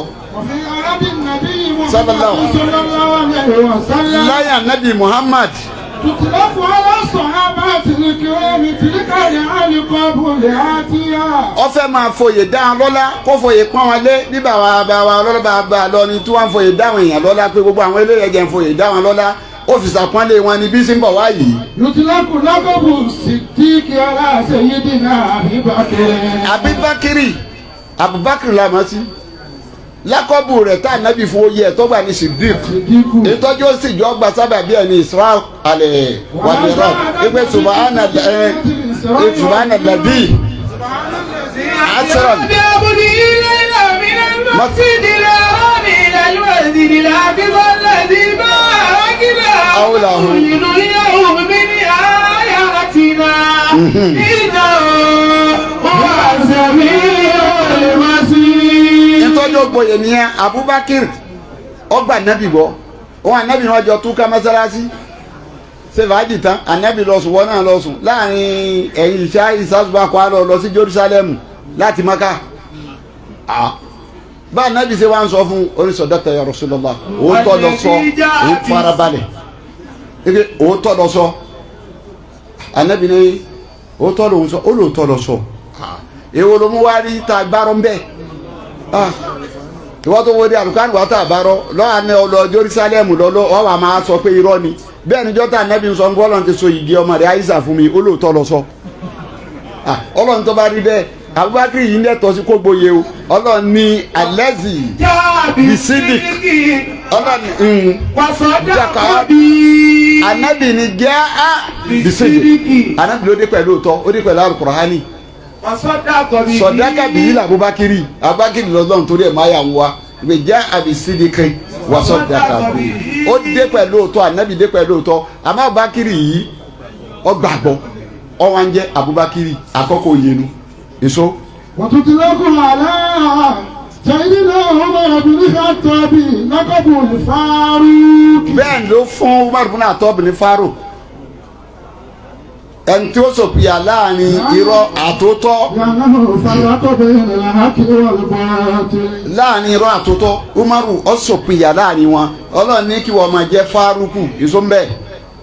láyé ànábì Muhammad. tutulafu ala sahabati likirami tilikari alikobule atiya. ó fẹ́ máa foyè dá wọn lọ́lá kó foyè pọ́n wọn lé bí bàbá lọ́lọ́ bàbá lọ ni tí wọ́n foyè dá wọn èèyàn lọ́lá pé gbogbo àwọn eléyìí ẹ̀jẹ̀ ń foyè dá wọn lọ́lá ó fi sàpọ́nlé wọn ni bí sí ń bọ̀ wá yìí. tutulafu lakobu sidiki ala sayidina Abubakar la mọ̀ sí lákọ́bù rẹ̀ tá ànábì fún oyè ẹ̀ tó gbà ní Siddiq ìtọ́jú ó sì jọ gba sábà bí ẹni Isra alẹ̀ wàlẹ̀rọ̀ ẹgbẹ́ subahana labi asran. ìtọ́jú gboyè nìyẹn Abubakar ọgbà ànábì bọ́ òun ànábì wọn jọ túká mọ́sálásí sèfàájì tán ànábì lọ sùn wọ́n náà lọ sùn láàrin ẹ̀yìn ìṣá ìsásùbàkọ́ lọ sí Jerusalem láti Maka bá ànábì ṣe wá ń sọ fún oníṣọ̀dọ́tà ya Rasulullah òótọ́ lọ sọ òun farabalẹ̀ òótọ́ lọ sọ anabi ní ó tọ́ lòun sọ ó lóòótọ́ lọ sọ èwo ló mú wá rí ta gbárọ́ ń bẹ́ẹ̀ ìwọ́n tó wọlé àlùkánì wọ́n tà bárọ́ lọ́wọ́ àná ọlọ́ Jerusalem lọ́lọ́ ọ wà máa sọ pé irọ́ ni bẹ́ẹ̀ ni jọ́tà anabi sọ ń gbọ́ Ọlọ́run ti so ìdí ọmọ rẹ̀ Aisha fún mi ó lóòótọ́ lọ sọ Ọlọ́run tó bá rí bẹ́ẹ̀ Abubakar yìí ń lẹ́tọ̀ọ́ sí kó gboyè o Ọlọ́run ní alẹ́zì bisídìkì Ọlọ́run jaka anabi ni jẹ́ bisídìkì anabi ló dé pẹ̀lú òótọ́ ó dé pẹ̀lú alukurahani sọdáka bìí la Abubakar lọ́dọ̀ nítorí ẹ̀ máa yà ń wá ìgbè jẹ́ àbísídìkì wà sọdáka bìí ó dé pẹ̀lú òótọ́ anabi dé pẹ̀lú òótọ́ àmọ́ Abubakar yìí ó gbàgbọ́ ọwọ́ ń jẹ́ Abubakar àkọ́kọ́ yẹnu èso. wàtútìlẹ́kùn àlá sẹ́yìnlá Umar bin Khattab lákọ̀bù ní Fárúkì. bẹ́ẹ̀ ló fún Umar bin Khattab ní Fárúkì ẹni tí ó sòpìyà láàrin irọ́ àtótọ́. láàrin irọ́ àtótọ́ Umaru ó sòpìyà láàrin wọn Ọlọ́run ní kí wọ́n máa jẹ́ Fárúkù èso ń bẹ́ẹ̀.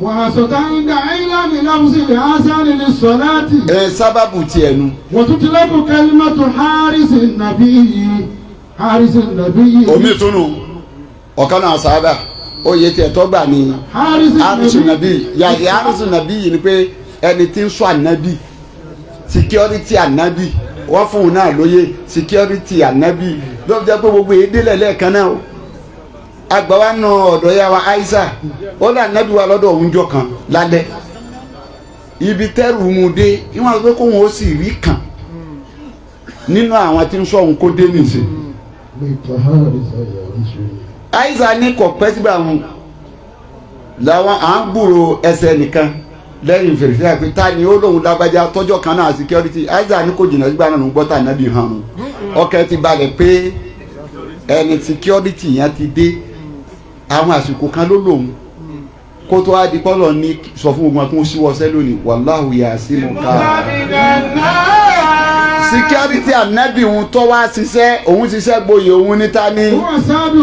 وستند إعلان لفظ الأذان للصلاة. sábàbù tiẹ̀ nu. وتطلق كلمة حارس النبي. omi tunu ọ̀kan náà sábà oyè tiẹ̀ tọ́gbà ni harisu nabi yàrá harisu nabi yìí ni pé ẹni tí ń sọ ànábì security ànábì wọ́n fún un náà lóye security ànábì ló jẹ́ pé gbogbo èdè lẹ́lẹ́kan náà o agbawa nọ ọ̀dọ̀ ya wa Aisha ó lé ànábì wa lọ́dọ̀ òun jọ kan lálẹ́ ibi tẹ́rù mu dé ìwọ̀n pé kóun ó sì rí kan nínú àwọn tí ń sọ òun kó dé nìṣe Aisha ní kò pẹ́ síbẹ̀ àwọn làwọn à ń gbúrò ẹsẹ̀ nìkan lẹ́yìn fèrèsé àpè ta ni ó lóun lágbájá tọ́jọ́ kan náà security Aisha ní kò jìnnà sígbà náà ló ń gbọ́ tà ànábì hàn mú ọkẹ́ ti balẹ̀ pé ẹni security yẹn ti dé àwọn àsìkò kan ló lòun kó tó wá di pọ́lọ̀ ní sọ fún ogun tó ń ṣíwọ́sẹ́ lónìí wàláhù yasimuka security ànábì òun tó wá ṣiṣẹ́ òun ṣiṣẹ́ gboyè òun níta ní. Asad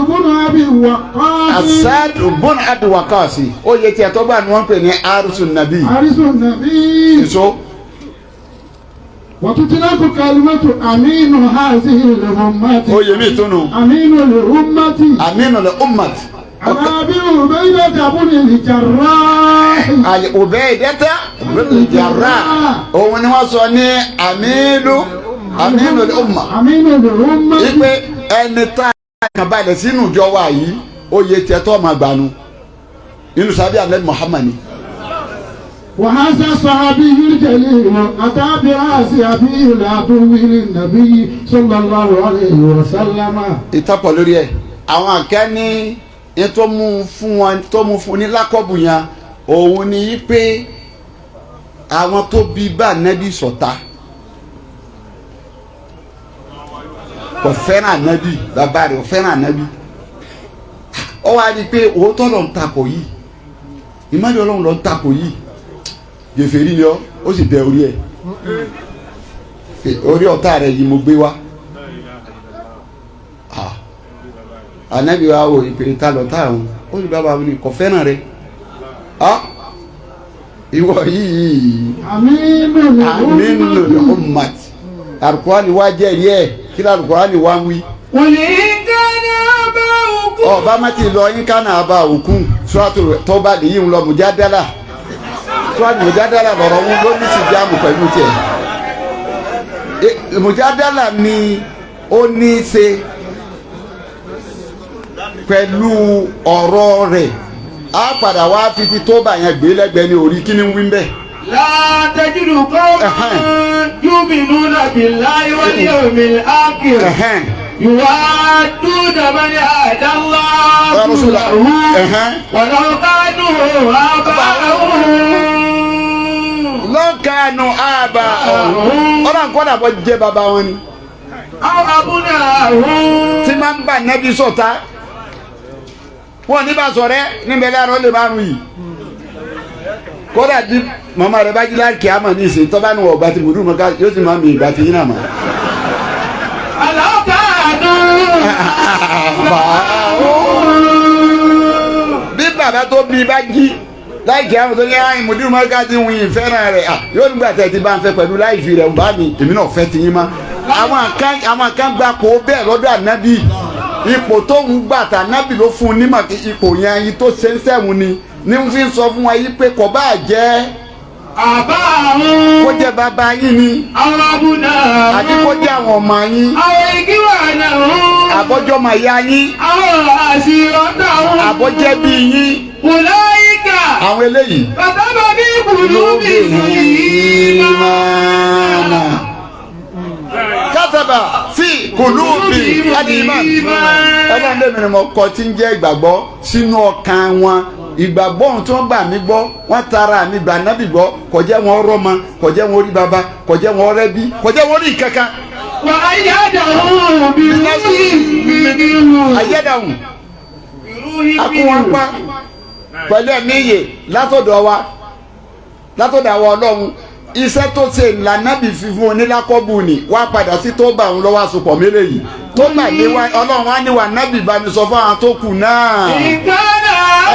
bun Abi Waqqas oyè tí ẹ̀tọ́ gbà ni wọ́n pè ní arisun nabi. so. وتطلق كلمة أمين هذه الأمة. oyè mi tunu. أمين الأمة. أمين الأمة. أنا أبي عبيدة بن الجراح. عبيدة بن الجراح. òun ni wọ́n sọ ní Aminu الأمة. أمين الأمة. ipe ẹni tá a kàn balẹ̀ sínú ìjọ wa yìí oyè tí ẹ̀tọ́ máa gbanu inú sábẹ́ Ànábì Muhammad. وهذا الصحابي الجليل أتى برأس أبيه العدو للنبي صلى الله عليه وسلم. ìtọ́pọ̀ lórí ẹ̀ àwọn akẹ́ni tó mú fún ní lákọ̀bù yẹn òun ni pé àwọn tó bí bá Ànábì ṣọ̀tá kò fẹ́ràn Ànábì bàbá rẹ̀ kò fẹ́ràn Ànábì ó wá di pé òótọ́ ló ń takò yìí ìmọ̀lẹ́ Ọlọ́run ló ń takò yìí gèfèrí ni ó sì bẹ orí ẹ orí ọ̀tá rẹ̀ yìí mo gbé wá Ànábì wa wò ìpèrè ta lọ́tà àwọn ó sì bàbá mi kò fẹ́ràn rẹ̀ ìwọ yìí Aminul Ummat Al-Qur'ani wá jẹ́rìí ẹ̀ kí Al-Qur'ani wá ń wí. ọba má ti lọ yín kánà àbá òkú Suratul Tawbah lèyí ń lọ Mujadala Suratul Mujadala lọ̀rọ̀ wọn ló ní sì jáàmù pẹ̀lú tiẹ̀ Mujadala ni ó ní í ṣe pẹ̀lú ọ̀rọ̀ rẹ̀ á padà wá fi ti Tawbah yẹn gbé lẹ́gbẹ̀ẹ́ ní orí kí ni ń wí bẹ́ẹ̀. لا تجد قوما يؤمنون بالله واليوم الآخر يوادون من عاد الله ورسوله ولو كانوا آباءهم lọ́kànù àbá ọ̀rọ̀ nǹkan àbọ̀ jẹ́ bàbá wọn ni. àwọn abúlé àwọn. tí máa ń bá nẹ́bí sọ̀tá wọn ní bá sọ̀rẹ́ níbẹ̀ láàárọ̀ lè máa rún yìí. kódà bí màmá rẹ̀ bá jí láàkì àmọ́ ní ìsìn tọ́ba ní ọ̀gbà tí mo dùn mọ́ ká yóò sì máa mi ìgbà tí yín náà mọ́. alákàánú. bí bàbá tó bí bá jí láìkí àwọn tó ní àyìn mùdírù mọ́ríkàsì ń yin fẹ́ràn rẹ̀ yóò nígbà tẹ̀ tí bá ń fẹ́ pẹ̀lú láìfi rẹ̀ bá mi èmi náà fẹ́ ti yín mọ́ àwọn kan gba kó bẹ́ẹ̀ lọ́dọ̀ ànábì ipò tó ń gbà tà ànábì ló fún un nímọ̀ ipò yẹn yìí tó ṣe ń sẹ́wọ̀n ni ní fi ń sọ fún wa yìí pé kò bá jẹ́ àbá àwọn. kó jẹ́ bàbá yín ni àwọn abúlé. àti kó jẹ́ àwọn ọmọ yín àwọn igi wà náà. àbọ́jọ́ máa ya yín àwọn àṣìrọ́tà wọn. àbọ́jẹ́ bí yín wùláyíkà. àwọn eléyìí. bàtàbà ní kùlùmí ìmánà kátàbà fi kùlùmí ìmánà ọlọ́run lèmi ni mo kọ tí ń jẹ́ ìgbàgbọ́ sínú ọkàn wọn ìgbàgbọ́ ohun tí wọ́n gbà mí gbọ́ wọ́n tara mi gbà nábì gbọ́ kò jẹ́ wọn rọ́mọ kò jẹ́ wọn rí baba kò jẹ́ wọn rẹ́bí kò jẹ́ wọn rí kankan. wà á yáda òun bí ayédàhùn akúnwápá pẹ̀lú ẹ̀mí ìyè látọ̀dọ̀ wa látọ̀dọ̀ àwọn ọlọ́run iṣẹ́ tó ṣe ìlànàbì fífún onílákọ́bù ni wá padà sí tó bá òun lọ́wọ́ àsopọ̀ mélòó yìí tó bá ní wá ọlọ́run á ní wà nábì bá mi sọ fún àwọn tó kù náà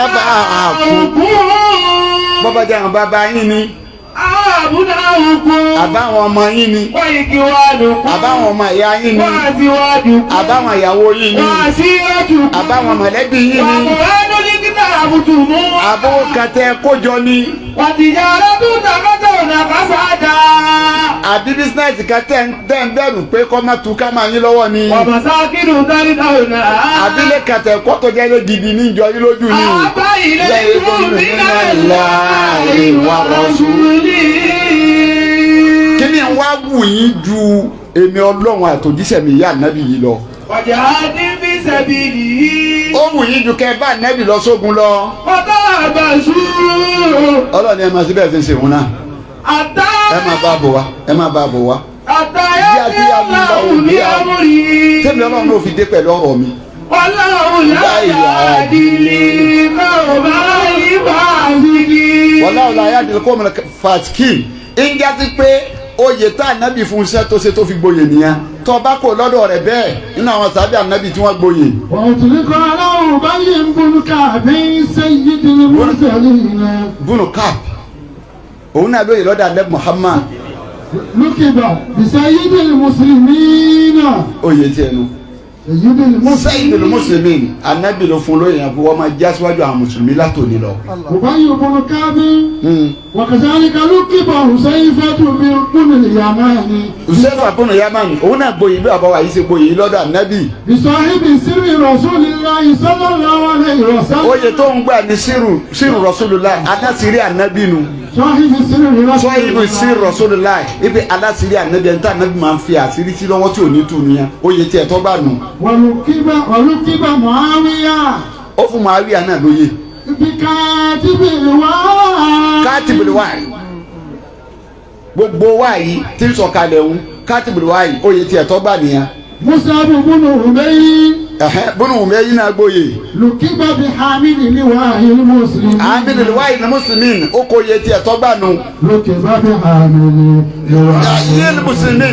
ẹ bá àkú bọ́bá jẹ́ àwọn bàbá yín ni àbáwọn ọmọ yín ni àbáwọn ọmọ ìyá yín ni àbáwọn ìyàwó yín ni àbáwọn mọ̀lẹ́bí yín ni àbó kàtẹ́ kójọ ni àbí bísínẹ́sì kàtẹ́ ń bẹ̀rù pé kọ́ má tu ká máa yín lọ́wọ́ ni àbílẹ̀ kàtẹ́ kọ́tọ̀ jẹ́ lé gidi ní ìjọ yín lójú ni lẹ́yìn tó ń rìn nínú ìwà rọ̀ṣù kí ni wá wù yín ju èmi ọlọ́run àtòjíṣẹ́ mi ìyá ànábì yìí lọ. ọ̀jà ní bí sẹ́bìlì yìí. ó wù yín ju kẹ́ bá ànábì lọ sógun lọ. ọ̀tá àgbàṣú. ọlọ́run ẹ máa ṣe bẹ́ẹ̀ fi ṣe òun náà. àtá. ẹ máa bá bò wá ẹ máa bá bò wá. àtàyà ní ọlọ́run ní amúrí. tẹ́mi ọlọ́run ló fi dé pẹ̀lú ọ̀rọ̀ mi. ọlọ́run láyà àdìlì náà bá yí bá àdìlì. ọlọ́run láyà àdìlì kó mọ̀ fàtìkì ń jáde pé oyè tá ànábì fún iṣẹ́ tó ṣe tó fi gboyè nìyẹn tó bá kó lọ́dọ̀ rẹ̀ bẹ́ẹ̀ nínú àwọn sàbí ànábì tí wọ́n gboyè. ọ̀tùnúkọ́ aláwọ̀ báyìí ń bùnú káàbí sayyidil mursalin. bùnú káàb òun náà lóye lọ́dọ̀ ànábì Muhammad. lùkìbà sayyidil muslimina. oyè tiẹ̀ nu. sayyidil muslimin ànábì ló fún lóye yẹn kó wọ́n máa já síwájú àwọn mùsùlùmí látòní lọ. Ubayy ibn Ka'b. وكذلك لقب حذيفة بن اليمان. Huzaifa bun Yamani òun náà gboyè bí àbáwá yìí ṣe gboyè lọ́dọ̀ ànábì. بصاحب سر رسول الله صلى الله عليه وسلم. oyè tó ń gbà ní sírù Rasulullah adásírí ànábì nu. صاحب سر رسول sọ́yìnbó sírù Rasulullah ibi adásírí ànábì ẹni tí ànábì máa ń fi àṣírí sí lọ́wọ́ tí ò ní tù nìyẹn oyè tí ẹ̀ tọ́ bá nù. ولقب معاوية. ó fún Muawiya náà lóye. بكاتب الوحي. kátìbìlì wáyé gbogbo wáyé tí ń sọ̀kalẹ̀ ń kátìbìlì wáyé oyè tí ẹ̀tọ́ gbà nìyẹn. مصعب بن عمير. bùnú wùmẹ́yìn náà gbóyè. لقب بحامل لواء المسلمين. àmìlì wáyé ní mùsùlùmí ó kó oyè tí ẹ̀tọ́ gbà nù. لقب بحامل لواء ayé ní mùsùlùmí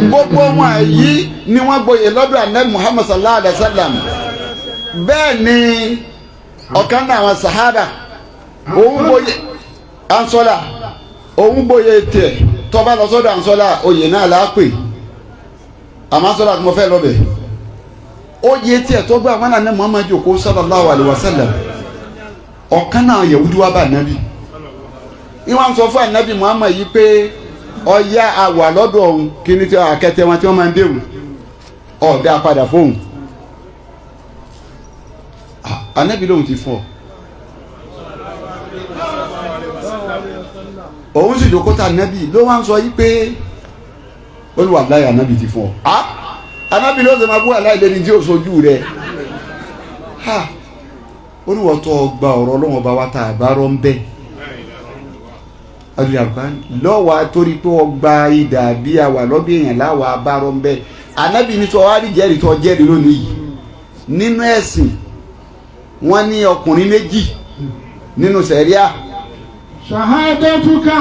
gbogbo wọn yìí ni wọ́n gbóyè lọ́dọ̀ ànábì Muhammad sallallahu alayhi wa sallam. bẹ́ẹ̀ ni ọ̀kan náà àwọn sahaba òun gbóyè ansọ́là òun gbóyè tiẹ̀ tọ́ba lọ sọ́dọ̀ ansọ́là oyè náà lápè àmọ́ ansọ́là tí mo fẹ́ lọ́bẹ̀ oyè tiẹ̀ tó gbà wọn náà Muhammad jòkó sallallahu alaihi wasallam ọ̀kan náà Yahudi wá bá ànábì ìwọ̀n sọ fún ànábì Muhammad yìí pé ọ̀ya àwà lọ́dọ̀ ọ̀hún kí ni tí akẹ́tẹ́ wọn tí wọ́n máa ń déwù ọ̀dà padà fóun ànábì lóhun ti fọ́ òun sì jókòó ta ànábì ló wá ń sọ yí pé olùwàláyà ànábì ti fọ́ ànábì ló ṣe máa bú aláìlẹ́ni tí ó sojú rẹ̀ olùwọ̀tọ̀ gba ọ̀rọ̀ ọlọ́wọ́n bá wa ta àbárọ̀ ń bẹ́ lọ́wọ́ torí pé wọ́n gba ìdà bí àwà lọ́bí èèyàn láwọ̀ àbárọ̀ ń bẹ́ ànábì ní sọ wá rí jẹ́rìí tó jẹ́rìí lónìí yìí nínú ẹ̀sìn wọ́n ní ọkùnrin méjì nínú sẹ̀ríà. ṣahadatuka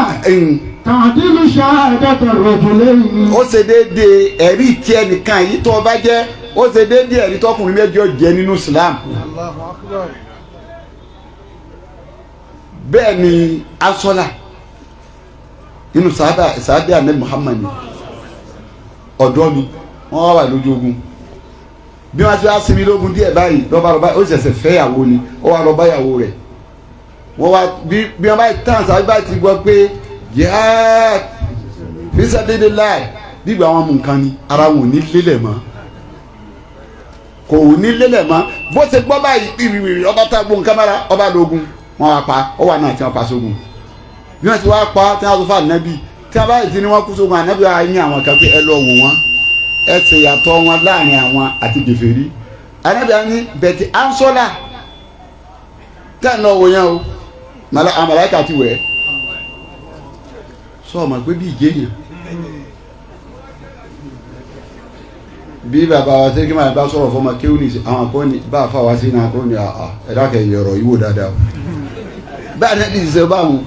ta'dilu shahadata rajulayn. ó ṣe déédéé ẹ̀rí tí ẹnìkan yìí tó bá jẹ́ ó ṣe déédéé ẹ̀rí tọkùnrin méjì ó jẹ́ nínú Islam. bẹ́ẹ̀ ni asọ́là nínú sàábẹ́ àná Muhammad ọ̀dọ́ ni wọ́n wà lójú ogun bí wọ́n ti wá sinmi lógun díẹ̀ báyìí lọ́ba ó ṣẹ̀ṣẹ̀ fẹ́ ìyàwó ni ó wá lọ bá ìyàwó rẹ̀ wọ́n wá bí wọ́n bá tán sàábẹ́ báyìí ti gbọ́ pé jihad fi sabilillah nígbà wọn mú nǹkan ni ara wọn ò ní lélẹ̀ mọ́ kò ní lélẹ̀ mọ́ bó ṣe gbọ́ báyìí ìrìrì ọba tá gbó nǹkan mára ọba lógun wọn wá pa ó wà náà tí wọ́n pa sógun bí wọ́n ti wá pa tí wọ́n tó fà ànábì tí wọ́n báyìí ti ní wọ́n kú sógun ànábì wa yín àwọn kan pé ẹ lọ wò wọ́n ẹ ṣe yàtọ̀ wọn láàrin àwọn àti gèfèrí ànábì wa ní bẹ̀tì ansọ́là tẹ́ ẹ̀ náà wò yẹn o àmàlàkà ti wẹ̀ sọ ma pé bí ìjẹyàn bí bàbá wa tẹ́lẹ̀ kí máa bá sọ̀rọ̀ fọmọ kéwù ní àwọn akọ́ni bá fà wá sí ní akọ́ni ẹ̀dá kẹyìn ọ̀rọ̀ yìí wò dáadáa báyìí náà ti sọ báwọn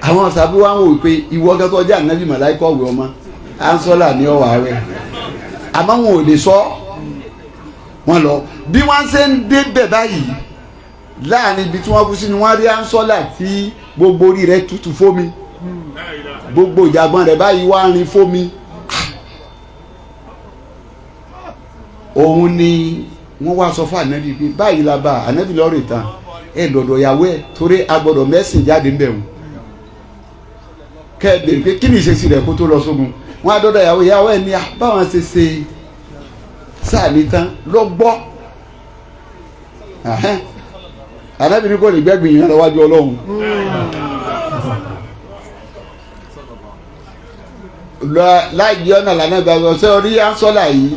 àwọn sàbí wa ń wò pé ìwọ gẹ́gẹ́ ọjà nàbí màláìkọ̀ wẹ̀ ọmọ ansọ́là ní ọ̀wà rẹ̀ àmọ́ wọn ò lè sọ wọn lọ bí wọ́n ṣe ń débẹ̀ báyìí láàrin ibi tí wọ́n kú sí ni wọ́n rí ansọ́là tí gbogbo orí rẹ̀ tutù fómi gbogbo ìjàgbọ́n rẹ̀ báyìí wá rin fómi òun ni wọ́n wá sọ fún ànábì pé báyìí la bá ànábì lọ́rọ̀ ìtàn ẹ lọ́dọ̀ ìyàwó ẹ̀ torí agbọ́dọ̀ mẹ́sìn jáde ń bẹ̀rù kẹ́ ẹ bèrè pé kí ni ìṣesí rẹ̀ kó tó lọ sógun wọ́n á dọ́dọ̀ ìyàwó ẹ̀ ní báwọn ṣe ṣe sáà ní tán lọ gbọ́ ànábì ní kò lè gbẹ́gbìn yẹn lọ́wájú Ọlọ́run láì ọ̀nà lànà ìgbàgbọ́ sẹ́ orí ansọ́là yìí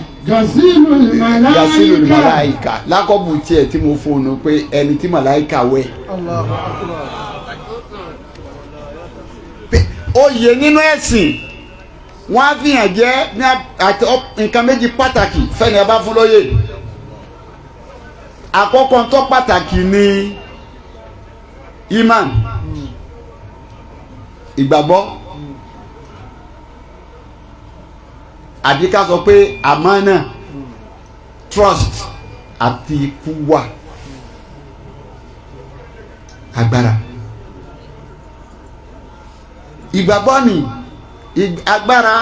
yasilu màláìka lákọ̀bù tiẹ̀ tí mo fún un pé ẹni tí màláìka wẹ̀. oyè nínú ẹ̀sìn wọ́n á fi hàn jẹ́ nǹkan méjì pàtàkì fẹ́ni ẹ bá fún lóyè àkọ́kọ́ tó pàtàkì ni iman ìgbàgbọ́. àbí ká sọ pé àmánà trust àti ikú wà agbára ìgbàgbọ́ ni agbára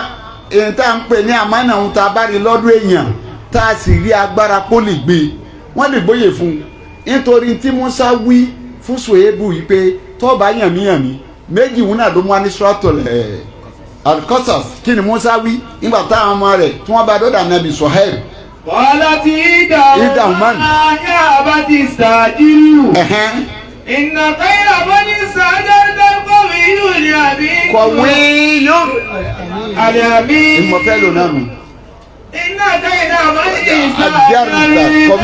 èyí tá à ń pè ní àmánà ohun tá a bá rí lọ́dún èèyàn tá a sì rí agbára kó lè gbé wọ́n lè gbóyè fún un nítorí tí Musa wí fún Suhebu yìí pé tọ́ọ̀bù yànmíyànmí méjì wúnà ló mú wá ní sọ́tọ̀lẹ̀ Al-Qasas kí ni Musa wí nígbà táwọn ọmọ rẹ̀ tí wọ́n bá dọ́dà nàbì Suhaib. wàhálà tí ìdáhùn ayé àbájí sàájírù. ìnà káyọ̀ àbájí sàájírù kọ̀wé yóò ní àbí. kọ̀wé yóò. àlẹ́ àbí. ìmọ̀fẹ́ lò náà nù. iná káyọ̀ àbájí sàájírù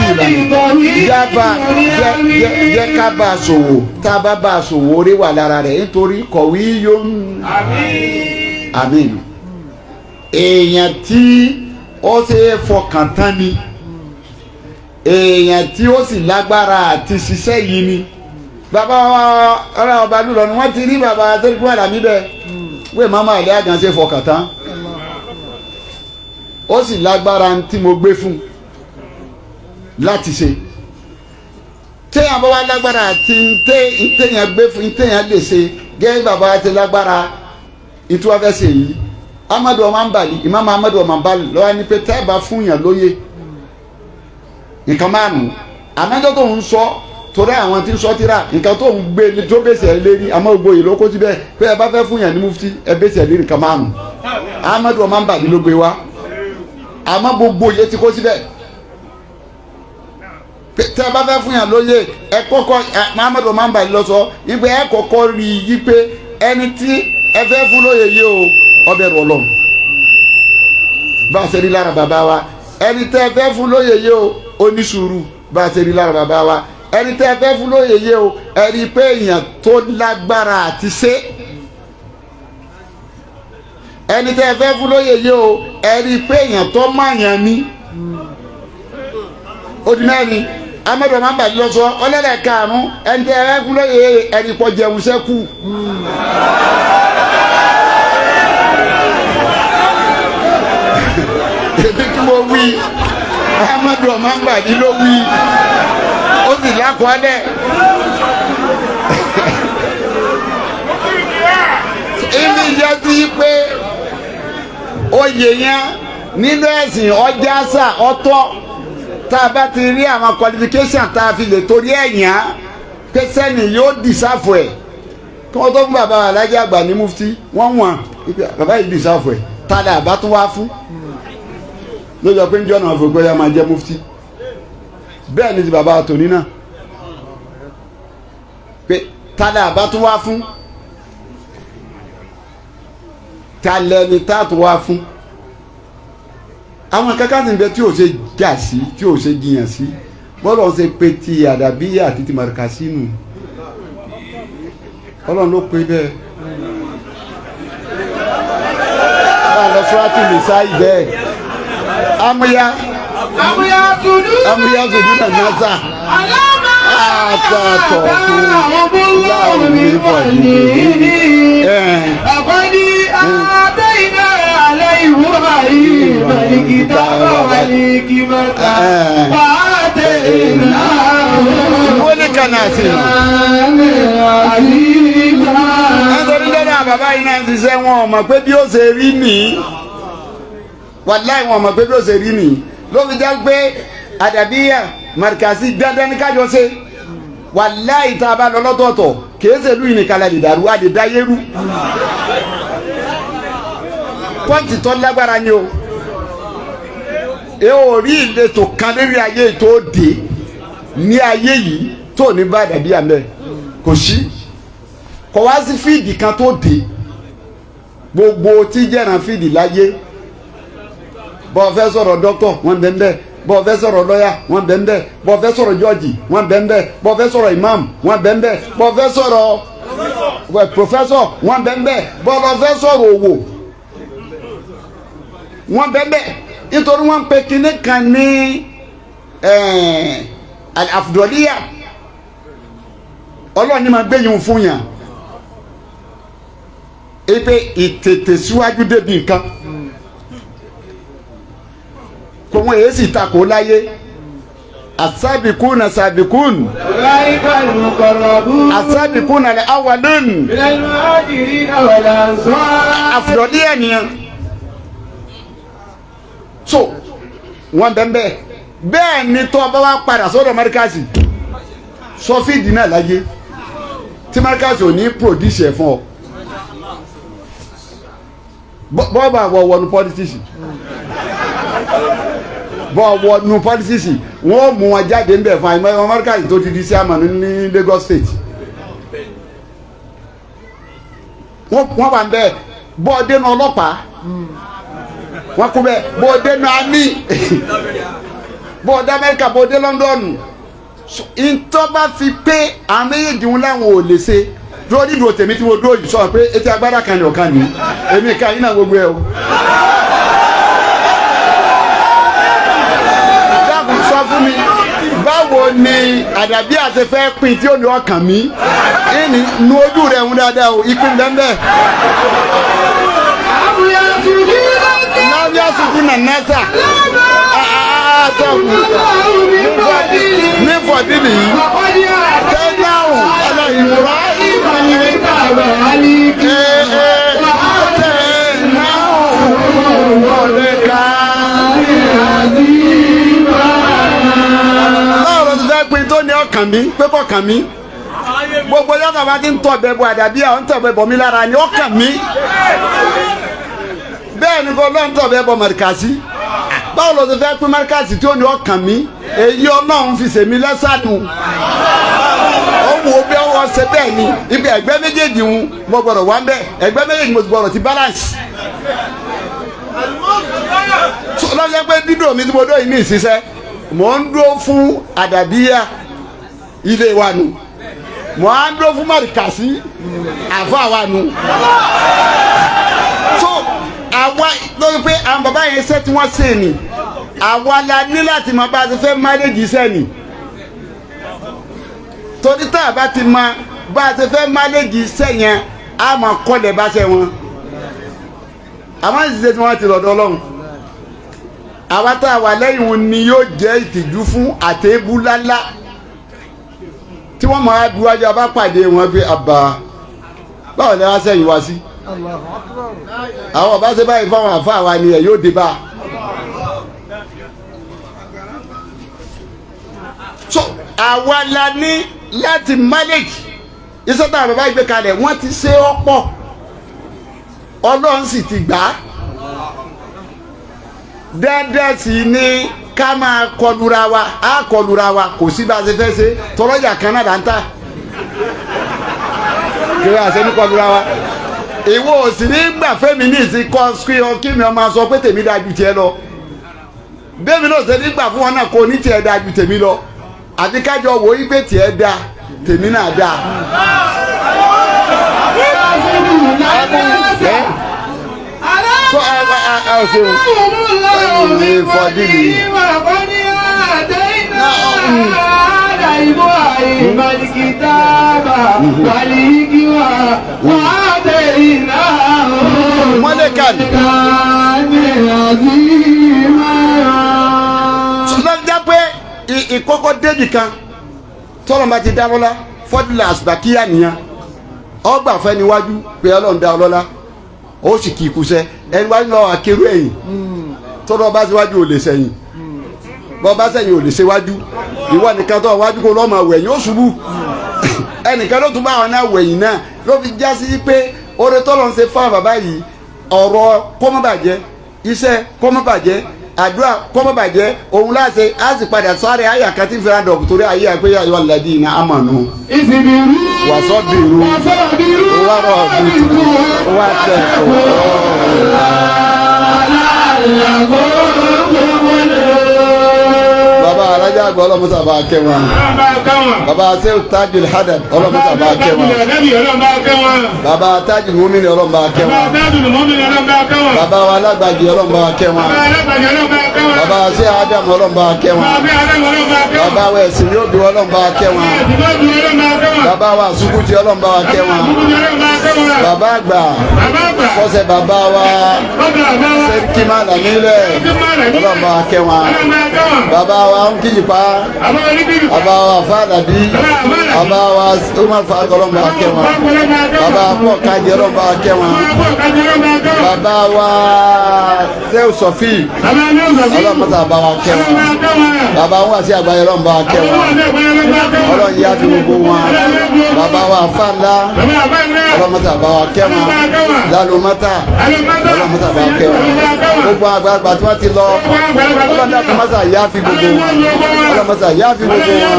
jẹ́ ká bá a ṣòwò tá a bá a ṣòwò orí wà lára rẹ̀ nítorí kọ̀wé yóò. Àmín. Èèyàn tí ó ṣe fọkàn tán ni èèyàn tí ó sì lágbára àti ṣiṣẹ́ yìí ni bàbá ọ̀rẹ́ ọba lùlọ ni wọ́n ti rí bàbá tẹ́lifíwọ́n àdàmí bẹ́ẹ̀ wíwẹ̀ mama ilé àgàn ṣe fọkàn tán ó sì lágbára tí mo gbé fún láti ṣe téèyàn bá wá lágbára àti téèyàn gbé fún téèyàn lè ṣe gẹ́gẹ́ bàbá ti lágbára ìtura fẹ́ ṣe yìí amadu ọmọ nbali imam amadu ọmọ nbali lọ́wọ́ ní pé tẹ́ẹ̀bà fún yàn lóye nǹkan márùn-ún àmọ́jọ́ tó ń sọ torí àwọn tí ń sọ tíra nǹkan tó ń gbé tó bèsè ẹ lérí àmọ́ gbogbo yìí ló kó síbẹ̀ pé ẹ bá fẹ́ fún yàn ní mufti ẹ bèsè ẹ lérí nǹkan márùn-ún amadu ọmọ nbali ló gbé wá àmọ́ gbogbo yìí ti kó síbẹ̀ tẹ́ ẹ bá fẹ́ fún yàn lóye ẹ kọ́kọ́ amadu ọmọ nbali lọ sọ ìgbẹ́ ẹ kọ́kọ́ rí i yí pé ẹni tí ẹ fẹ́ fún lóye yìí o ọbẹ̀ rọ̀ lọ bá a ṣe rí lára bàbá wa ẹni tẹ́ ẹ fẹ́ fún lóye yìí o onísùúrù bá a ṣe rí lára bàbá wa ẹni tẹ́ ẹ fẹ́ fún lóye yìí o ẹni pé èèyàn tó lágbára àti ṣe ẹni tẹ́ ẹ fẹ́ fún lóye yìí o ẹni pé èèyàn tó máyàn ní odi mẹ́rin amadu ọmọ àgbàdo lọ sọ ọlẹ́lẹ̀ karùn-ún ẹni tẹ́ ẹ fẹ́ fún lóye ẹni pọ̀ jẹun sẹ́kù. èmi tí mo wí amadu ọmọ àgbàdo ló wí ó sì lákọọ́lẹ̀ oyè yẹn nínú ẹ̀sìn ọjà àṣà ọ̀tọ̀ tá a bá ti rí àwọn qualification tá a fi lè torí ẹ̀yàn pé sẹ́ni yóò dìsáfù ẹ̀ kí wọ́n tó fún bàbá alájà àgbà ní mufti wọ́n wọ̀n bàbá yìí dìsáfù ẹ̀ tàdà àbá tún wá fún lójó pé ń jọ́nà àfọ̀gbọ́yà máa jẹ́ mufti bẹ́ẹ̀ ni ti bàbá tòní náà pé tàdà àbá tún wá fún talẹ̀ ni tá a tún wá fún àwọn kankan sì ń bẹ tí ò ṣe jà sí tí ò ṣe jiyàn sí bọ́lọ̀ ṣe pé ti àdàbíyà àti ti màrìkàsínù ọlọ́run ló pé bẹ́ẹ̀ bá a lọ fúrátì lè sáì bẹ́ẹ̀ amúyá zòdú náà násà àtàtọ̀ fún láwọn ìfọ̀ yìí àkọ́ni àtẹ́yìnà alẹ́ ìwúrà yìí mẹ́lìkìtà wàlìkìmọ́ta àtẹ́yìnà wọ́n ní kan náà sí nítorí lọ́nà bàbá yìí náà ti ṣe wọn mọ̀ pé bí ó ṣe rí nìí wàláì wọn mọ̀ pé bí ó ṣe rí nìí ló fi jẹ́ pé àdàbíyà màrìkàsí dandan ní kájọ ṣe wàláì tá a bá lọ lọ́tọ̀ọ̀tọ̀ kìí ṣe lú ìnìkalẹ̀ ìdàrú àdìdáyérú pọ́ǹtì tó lágbára ni o ẹ ò rí ìletò kan lórí ayé tó dé ní ayé yìí tó ní bá àdàbíyà mẹ́ kò sí kò wá sí fíìdì kan tó dé gbogbo tí jẹ́ràn fíìdì láyé bọ́ọ̀ fẹ́ sọ̀rọ̀ dókítọ̀ wọ́n bẹ́ẹ̀ bẹ́ẹ̀ bọ́ọ̀ fẹ́ sọ̀rọ̀ lọ́yà wọ́n bẹ́ẹ̀ bẹ́ẹ̀ bọ́ọ̀ fẹ́ sọ̀rọ̀ jọ́ọ̀jì wọ́n bẹ́ẹ̀ bẹ́ẹ̀ bọ́ọ̀ fẹ́ sọ̀rọ̀ imam wọ́n bẹ́ẹ̀ bẹ́ẹ̀ bọ́ọ̀ fẹ́ sọ̀rọ̀ professor wọ́n bẹ́ẹ̀ bẹ́ẹ̀ bọ́ọ̀ fẹ́ sọ̀rọ̀ òwò wọ́n bẹ́ẹ̀ bẹ́ẹ̀ nítorí wọ́n pe kinní kan ní al-afdoliya ọlọ́ọ̀ni máa gbé yín fún yàn ebe ìtètè síwájú débi nǹkan kò wọ́n èyí sì takò láyé asabikuna sabikun asabikuna lè awalun afdoliya nìyẹn so wọ́n bẹ́ẹ̀ bẹ́ẹ̀ ni tó bá wá padà sọ́dọ̀ márikàsì sọfíìdì náà láyé tí márikàsì ò ní pòdíṣẹ̀ fún ọ bọ́ọ̀bà wọnú pọ́lítíìsì wọnú pọ́lítíìsì wọ́n mú wọn jáde ńbẹ̀ fún àìmọ́ ẹ̀wọ̀n márikàsì tó ti di sí àmọ́ ní Lagos State wọ́n wà ń bẹ́ẹ̀ bọ́ọ̀dẹ́nu ọlọ́pàá wọ́n kú bẹ́ẹ̀ bọ́ọ̀dẹ́nu àmì bọ́ọ̀dẹ́ Amẹ́ríkà bọ́ọ̀dẹ́ London ìtọ́ba fi pé àwọn méjèèjì wọn láwọn ò lè ṣe dúró nídùú tèmi tí mo dúró yìí sọ pé etí agbára kan ní ọ̀kan ní èmi ká yín náà gbogbo ẹ o. dákun sọ fún mi báwo ni àdàbí àti fẹ́ pin tí ó ní ọkàn mi ìní nu ojú rẹ̀ ń dáadáa o ìpín bẹ́ẹ̀ lábíà sùkú nà nẹ́sà ní fọ̀dílì tẹ́láhùn aláìmúra báwo ti fẹ́ pin tó ní ọkàn mi pé kọ̀ọ̀kan mi gbogbo yọ̀ọ̀kan bá ti ń tọ̀ bẹ́ẹ̀ bọ̀ àdàbí àwọn ń tọ̀ bẹ́ẹ̀ bọ̀ mí lára ni ọkàn mi bẹ́ẹ̀ ni kò lọ́n tọ̀ bẹ́ẹ̀ bọ̀ màrìkàsí báwo ló ti fẹ́ pín márkàsì tí ó ní ọkàn mi èyí ọlọ́run fi sèmi lẹ́sàdùn ó wò ó bí ọwọ́ ṣe bẹ́ẹ̀ ni ibi ẹgbẹ́ méjèèjì ń mo gbọ́dọ̀ wá ń bẹ́ẹ̀ ẹgbẹ́ méjèèjì mo gbọ́dọ̀ ti balance. lọ́jọ́ pé dídò mi tí mo dó yìí ní ìṣiṣẹ́ mò ń dúró fún àdàbíyà ilé wa nu mò ń dúró fún márkàsí àfọ àwa nu. àwa lórí pé àwọn bàbá yẹn ṣe tí wọ́n ṣe ni àwa la ní láti mọ bá a ti fẹ́ máléjì iṣẹ́ ni torí tá a bá ti mọ bá a ti fẹ́ máléjì iṣẹ́ yẹn a máa kọ́lẹ̀ bá ṣe wọn àwọn ìṣiṣẹ́ tí wọ́n ti lọ́dọ̀ Ọlọ́run àwa tá a wà lẹ́yìn wọn ni yóò jẹ́ ìtìjú fún àtẹ́bù lálá tí wọ́n máa du wájú abá pàdé wọn pé àbá báwo ni wọ́n á sẹ́yìn wá sí àwọn ọba ṣe báyìí fáwọn àfa wa ni ẹ yóò dé bá. so àwa la ní láti manage iṣẹ́ tá a bàbá gbé kalẹ̀ wọ́n ti ṣe ọ̀pọ̀ ọlọ́run sì ti gbà á dandan sì ni ká máa kọlura wa á kọlura wa kò sí bá a ṣe fẹ́ ṣe tọrọjà kan náà dáńtà kí wọ́n àṣẹ ní kọlura wa ìwọ ò sì ní gbà fẹ́mi ní ìsìn kọ́ kí mi ọmọ sọ pé tèmi dáa ju tiẹ̀ lọ bẹ́ẹ̀ mi náà ṣe ní gbà fún wọn náà kò ní tiẹ̀ dáa ju tèmi lọ àti kájọ wò ó pé tiẹ̀ dáa tèmi náà dáa. So I say, ìkọ́kọ́ débi kan tọ́lọ̀ máa ti dá lọ́lá fọ́dúnlá àsìbàkíyà nìyẹn ọgbà fẹ́ níwájú pé ọlọ́run dá ọlọ́lá ó sì kì í kusẹ́ ẹni wájú lọ akérò ẹ̀yìn tọ́lọ́ bá síwájú ò lè sẹ́yìn bọ́ bá sẹ́yìn ò lè ṣèwájú ìwọ nìkan tó wájú kó lọ́ọ́ máa wẹ̀yìn ó ṣubú ẹnìkan ló tún bá àwọn náà wẹ̀yìn náà ló fi já sí pé oore tọ́lọ̀ ń ṣe fáwọn bàbá yìí ọ̀rọ̀ kọ́mọ́bàjẹ́ iṣẹ́ kọ́mọ́bàjẹ́ àdúrà kọ́mọ́bàjẹ́ òun láṣẹ á sì padà sáré àyà kan tí fẹ́ràn dọ̀kù torí ayé àgbéyà yọ lẹ́dí iná àmọ̀nù. ìsìbìrú wàsó bìrú wàrọ̀ bìrú wà tẹ̀ baba alaja àgbà ọlọmọsà bá kẹ́ wọn baba sèw tajul hadad ọlọmọsà bá kẹ́ wọn baba tajul mumini ọlọmọba kẹ́ wọn baba wa alágbàjì ọlọmọba kẹ́ wọn baba sè adam ọlọmọba kẹ́ wọn baba wa ẹsìn yóò bí ọlọmọba kẹ́ wọn baba wa sukuti ọlọmọba kẹ́ wọn baba àgbà kọsẹ̀ baba wa sẹríkìmá làmílẹ ọlọmọba kẹ́ wọn baba wa ń kíyì pa baba wa fàdàbí baba wa umar fa ọlọmọba kẹ́ wọn baba pọ kájí ọlọmọba kẹ́ wọn baba wa sẹw sọfí ọlọmọba baba wa kẹ́ wọn baba wa sí àgbáyé ọlọmọba kẹ́ wọn ọlọmọ yá fi gbogbo wọn baba wa fàlà ọlọmọba baba wa kẹ́ wọn lálùmọta ọlọmọba baba kẹ́ wọn gbogbo àgbàlagbà tí wọn ti lọ ọlọmọba kọmọsà yá fi gbogbo wọn ọlọmọsà yá fi gbogbo wọn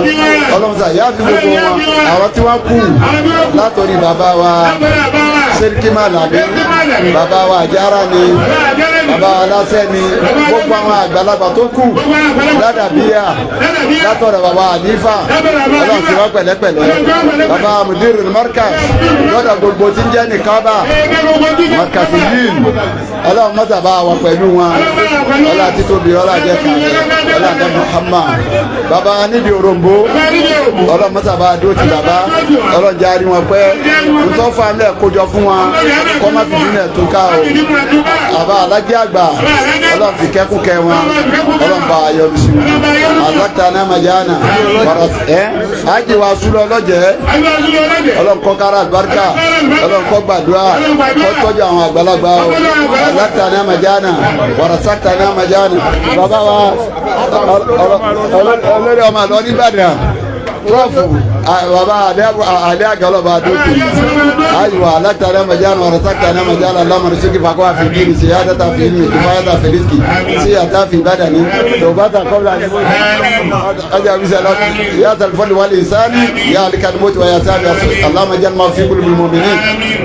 ọlọmọsà yá fi gbogbo wọn àwọn tí wọn kú látòrí bàbá wa sẹ́ríkìmá làbí bàbá wa àjára ni bàbá wa lásẹ̀ ni gbogbo àwọn àgbàlagbà tó kù ládàbíyà látọ̀rọ̀ bàbá àdífà ọlọ́run sì wá pẹ̀lẹ́pẹ̀lẹ́ bàbá mudir markaz lọ́dọ̀ gbogbo tí ń jẹ́ nìkábà markaz yìí ọlọ́run mọ́tà bá wà pẹ̀lú wọn ọlọ́run títóbi ọlọ́run jẹ́ kàlẹ́ ọlọ́run jẹ́ Muhammad bàbá níbi òròǹbó ọlọ́run mọ́tà bá dó ti bàbá ọlọ́run jẹ́ àrí wọn pẹ́ ntọ́ fa ńlẹ̀ kójọ fún wọn kọ́ má fi dúnlẹ̀ tó ká o àbá alájẹ́ àgbà ọlọ́run fi kẹ́kún kẹ́ wọn ọlọ́run bá ayọ̀lù sí wọn àgbàtà náà majana wàrà ájì wa súlọ ọlọ́jẹ́ ọlọ́run kọ́ kára àlùbáríkà ọlọ́run kọ́ gbàdúrà kọ́ tọ́jú àwọn àgbàlagbà o àgbàtà náà majana wàrà sáktà náà majana bàbá wa olórí ọmọ àlọ́ nígbàdàn profu baba adé agalọba dókè ayiwa alatara majana warasakta na majana allahumma rzuqi faqwa fi dini siyadata fi ilmi kifayata fi rizqi siyata fi badani tawbata qabla an yamut aja bisalat ya zal fadl wal ihsani ya alikal maut wa ya sabi allahumma jal ma fi qulubil mu'minin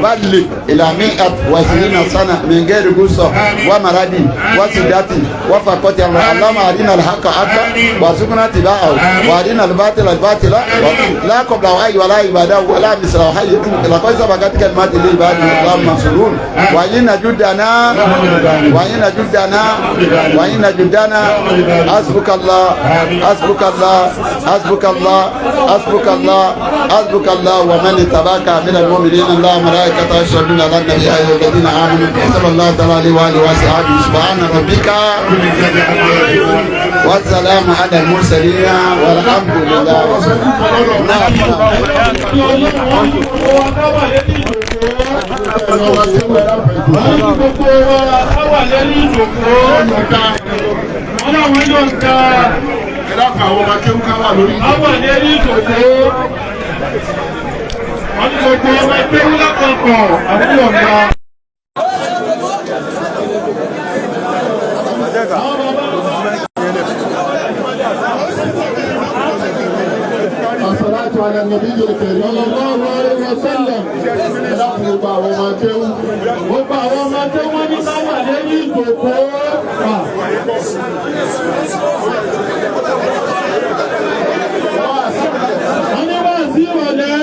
balli ila mi'at wa sinina sana min ghairi gusa wa maradi wa sidati wa faqati allahumma arina al haqqa haqqan wa sukuna tiba'ahu wa arina al batila batila لا قبل وعي ولا عبادة ولا مثل وحي لقد سبقت كلمات العباد اللهم منصورون وإن جدنا حسبك الله حسبك الله حسبك الله حسبك الله حسبك الله ومن اتبعك من المؤمنين الله ملائكته يصلون على النبي يا أيها الذين آمنوا صلى الله عليه وآله وصحبه سبحان ربك والسلام على المرسلين والحمد لله نعم الصلاة على النبي الكريم صلى الله عليه وسلم. Ẹlẹ́kùnrin gba àwọn ọmọ akéwù. Ó gba àwọn ọmọ akéwù wọn ní káwà lẹ́yìn ìjòkó. Wọ́n ní wá sí ìrọ̀lẹ́.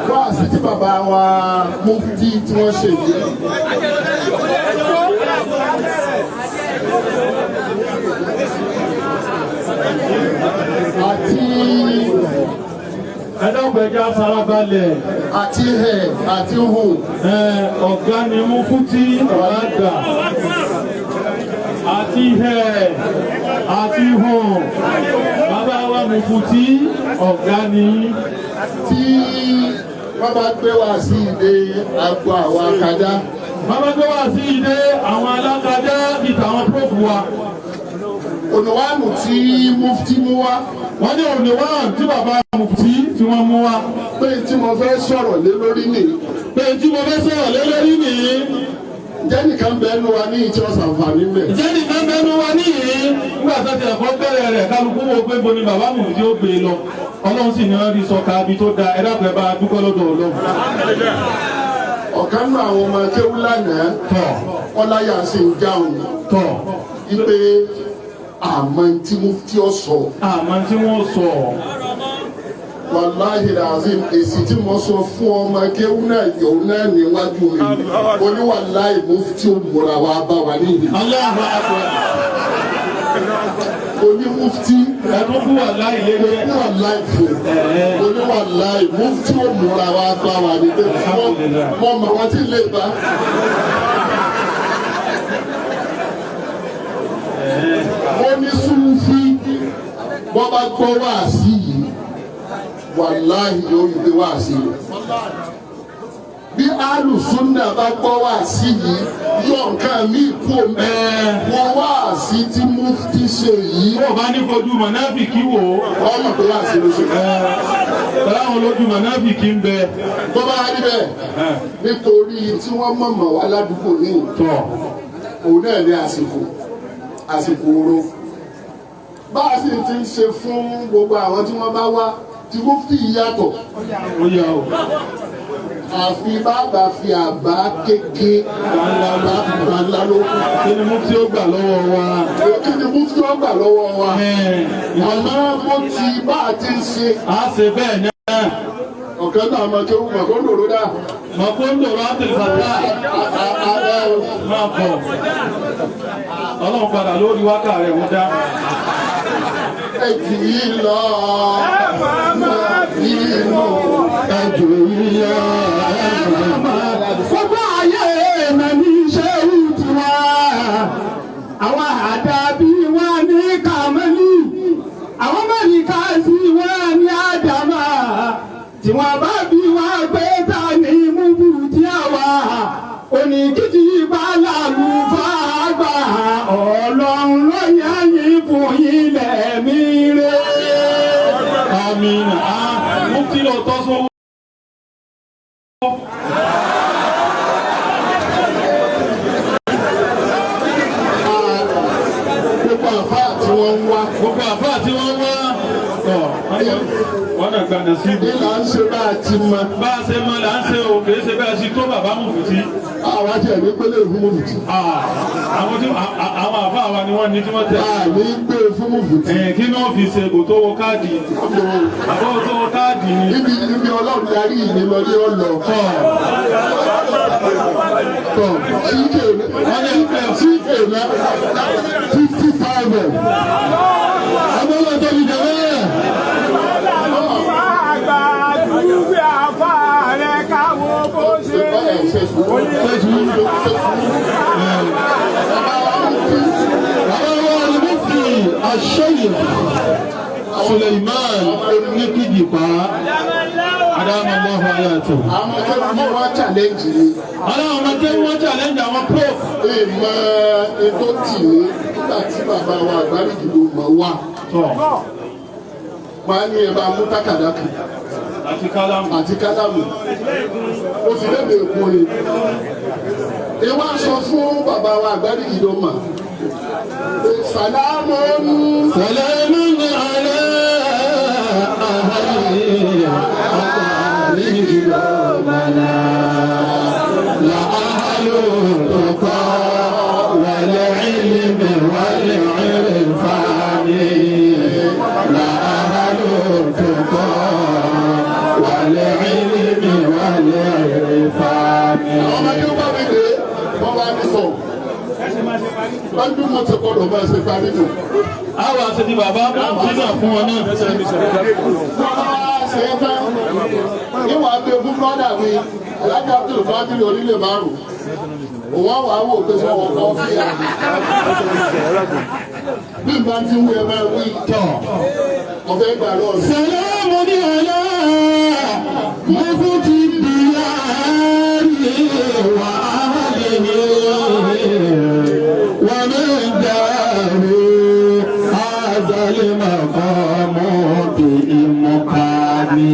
Wá sí tí bàbá wa Mufti tí wọ́n ṣe yìí. Àti ẹ̀dọ́gbẹ̀já farabalẹ̀ àti ẹ̀ àti hù ọ̀gá ni mú fún tí ọ̀làgbà àti ẹ̀ àti hù bàbá wa mú fún tí ọ̀gá ni tí wọ́n bá gbé wá sí ìdè àgbo àwọn akadá. Wọ́n bá gbé wá sí ìdè àwọn alákadá ìtàwọn prófù wa. Ònìwánù tí Mufti mú wá. Wọ́n ní ònìwánù tí bàbá Mufti tí wọ́n mú wá. Pé tí mo fẹ́ sọ̀rọ̀ lé lórí nìyí. Pé tí mo fẹ́ sọ̀rọ̀ lé lórí nìyí. Jẹ́nìkan bẹ́ẹ̀nu wa ní ìjọ sàǹfààní mẹ́. Jẹ́nìkan bẹ́ẹ̀nu wa ní yìí. Nígbà tó ti ẹ̀kọ́ bẹ̀rẹ̀ rẹ̀ kálukú wo pé bo ni bàbá Mufti ó gbé lọ. Ọlọ́run sì ní wọ́n rí sọ káàbí tó da ẹ̀dá pẹ̀ bá dúpẹ́ lọ́dọ̀ Ọlọ́run. Ọ̀kan nínú àwọn ọmọ akéwú lánàá. Ọláyà sì ń jáun. Ipe àmọ́ tí Mufti ó sọ. Àmọ́ tí wọ́n sọ. Wàláhì Razim èsì tí mo sọ fún ọmọ akéwú náà yòó náà níwájú mi. Oníwàláhì Mufti ó múra wa bá wa níbi. Oní Mufti ẹnu kú wàláhì lélẹ̀. Ẹnu wàláhì fún. Oníwàláhì Mufti ó múra wa bá wa níbi. Mọ mọ wọn tí lè bá. Wọ́n ní Súfì wọ́n bá gbọ́ wáàsí yìí wàláhì yóò gbé wáàsí rẹ̀. Bí Alùsúnnà bá gbọ́ wáàsí yìí yọ nǹkan mi kú wọ́n wáàsí tí Mufti ṣe yìí. Wọ́n bá ní kojú mọ̀náfìkì wò ó. Wọ́n mọ̀ pé wáàsí ló ṣe. Láwọn olójú mọ̀náfìkì ń bẹ. Tó bá rí bẹ́ẹ̀ nítorí tí wọ́n mọ̀mọ̀ wá ládùúgbò ní ìtọ́ òun náà ní àsìkò oró. Bá a sì ti ń ṣe fún gbogbo àwọn tí wọ́n bá wá tí Mufti yàtọ̀. Àfi bàbá fi àbá kéke ńlá ló. Kí ni Mufti ó gbà lọ́wọ́ wa? Kí ni Mufti ó gbà lọ́wọ́ wa? Àmọ́ mo ti bá a ti ń ṣe. A ṣe bẹ́ẹ̀ náà. Ọ̀kan náà máa tó Màkóńdòrò dá. Màkóńdòrò á tẹ̀lé sàtà. Máa bọ̀. Ọlọ́run padà lórí wákà rẹ̀ wọ́n dá. Ẹ̀jì yìí lọ nínú ẹ̀jù yìí lọ. Gbogbo ayé ẹ̀mẹ̀ ní iṣẹ́ ìtì wa. Àwọn àdàbí wa ní Kàmẹ́lì. Àwọn mẹ́ríkà sí wa ní Ádámà. Tí wọ́n bá bí wa pé ta ni Mufti àwa. Oníkìtì bá lálùfáà gbà. Ọlọ́run ló yẹ yín fún yín lẹ́mí rẹ̀. Àmín. Mufti lọ tọ́ sówó. Gbogbo àfáà tí wọ́n ń wá. Gbogbo àfáà tí wọ́n ń wá. Wọ́n náà gbàdá sí ibi. Ní là ń ṣe bá a ti mọ. Bá a ṣe mọ là ń ṣe o, kìí ṣe bá a ṣe tó bàbá Mufti. Àwọn àti ẹ̀mí pélé fún Mufti. Àwọn àfáà wa ni wọ́n ní tí wọ́n tẹ̀. Àmì gbé fún Mufti. Kí ni wọ́n fi ṣe kò tó wọ káàdì? Àbọ̀ tó wọ káàdì ni. Ibi Ọlọ́run darí ìní lọ ní ọ̀lọ́. Síkè náà 50,000. Abọ́lá tó fi jẹ́ bẹ́ẹ̀. Suleiman Oníkìjìpá Àdámọ̀ ọlọ́run ayàtọ̀. Àwọn akẹ́kọ̀ọ́ wọn challenge ni. Àwọn ọmọdé wọn challenge àwọn prof. Èèmọ̀ ètò tì ní nígbà tí bàbá wa Àgbáríjì ló mọ̀ wá. Wọ́n á ní ẹ bá mú tákàdá kan. Àti kálámù. Ó sì lédè èkó ni. Ìwà sọ fún bàbá wa Àgbáríjì ló mọ̀. Sàlámù ní alẹ́ àhàlẹ́ Àgbáríjì ló mọ̀ náà. لأهل التقى والعلم والعرفان لأهل التقى والعلم والعرفان. Ọdún mo ti kọ́dọ̀ bá ṣe parí nù. Àwọn àti ti bàbá náà fún wọn náà. Ṣé é fẹ́? Níwọ̀n abẹ́ ogún brọ́dà mi, alájà Abdul Fadil orílẹ̀ márùn-ún. Òun àwọn àwọn òpè sọ wọn kọ́ fi yà. Bí nǹkan ti wú ẹ máa wí tọ̀, ọ̀fẹ́ gbà lọ. Sàlámù ní ọ̀la, mo fún ti bìyà rí wà á lè ní wà ní ìdàrú àzàlẹ̀ màkàmú bí ìmọ̀kàní.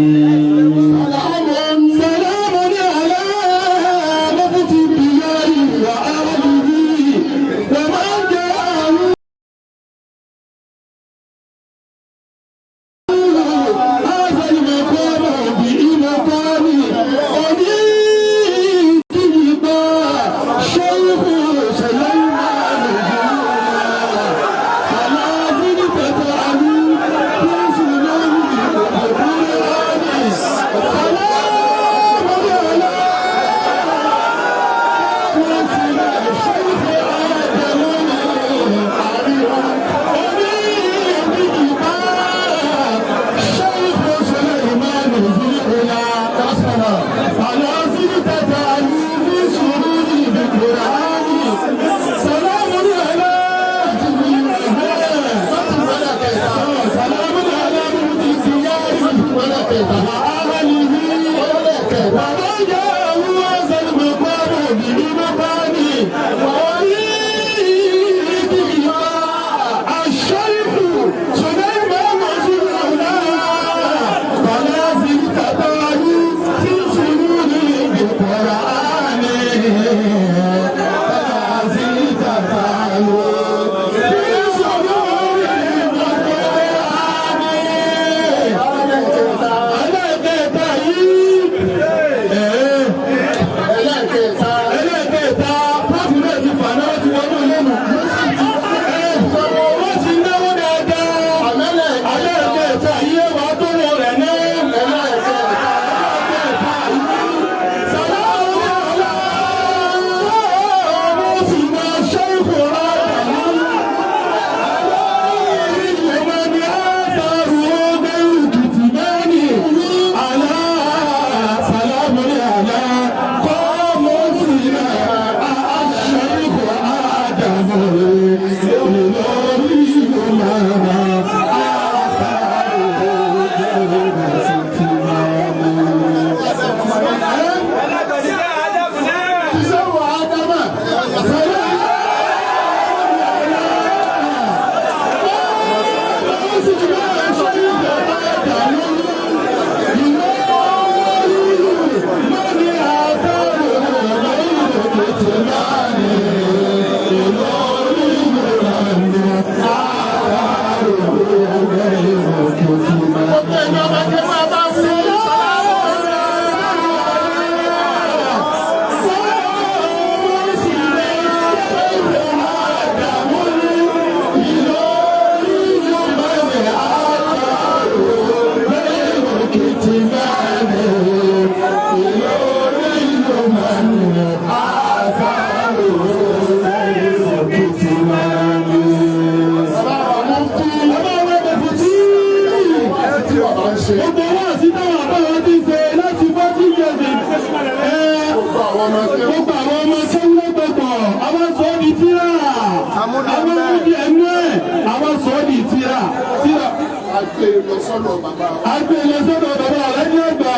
Agbe lọ sọ́dọ̀ bàbá rẹ̀ ní ọgbà.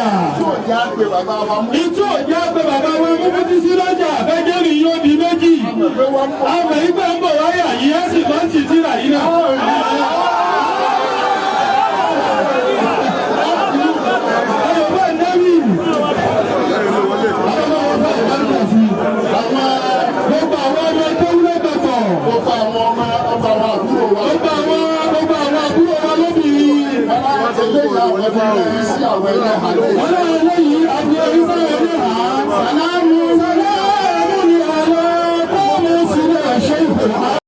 òjá pé bàbá wa mú. Ìtú òjá pé bàbá wa mú fúti sí lọ́jà àfẹ́jẹ́ rí yóò di méjì. Àmọ̀ ìgbà ń bọ̀ wáyà yìí á sì máa ń tì tíra yìí náà. Gbogbo àwọn ọmọ tó ń lẹ́gbẹ̀tọ̀. Gbogbo àwọn ọmọ ọba wa àbúrò wa. Gbogbo àwọn àbúrò wa lóbìnrin. Ọlọ́run sí àwọn ẹgbẹ́ àlọ́. Ọlọ́run lẹ́yìn àti oríṣẹ́ ẹgbẹ́ rà. Sàlámù sàlámù ni àlọ́ tó mú sílẹ̀ ṣe ìfẹ́.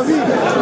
David.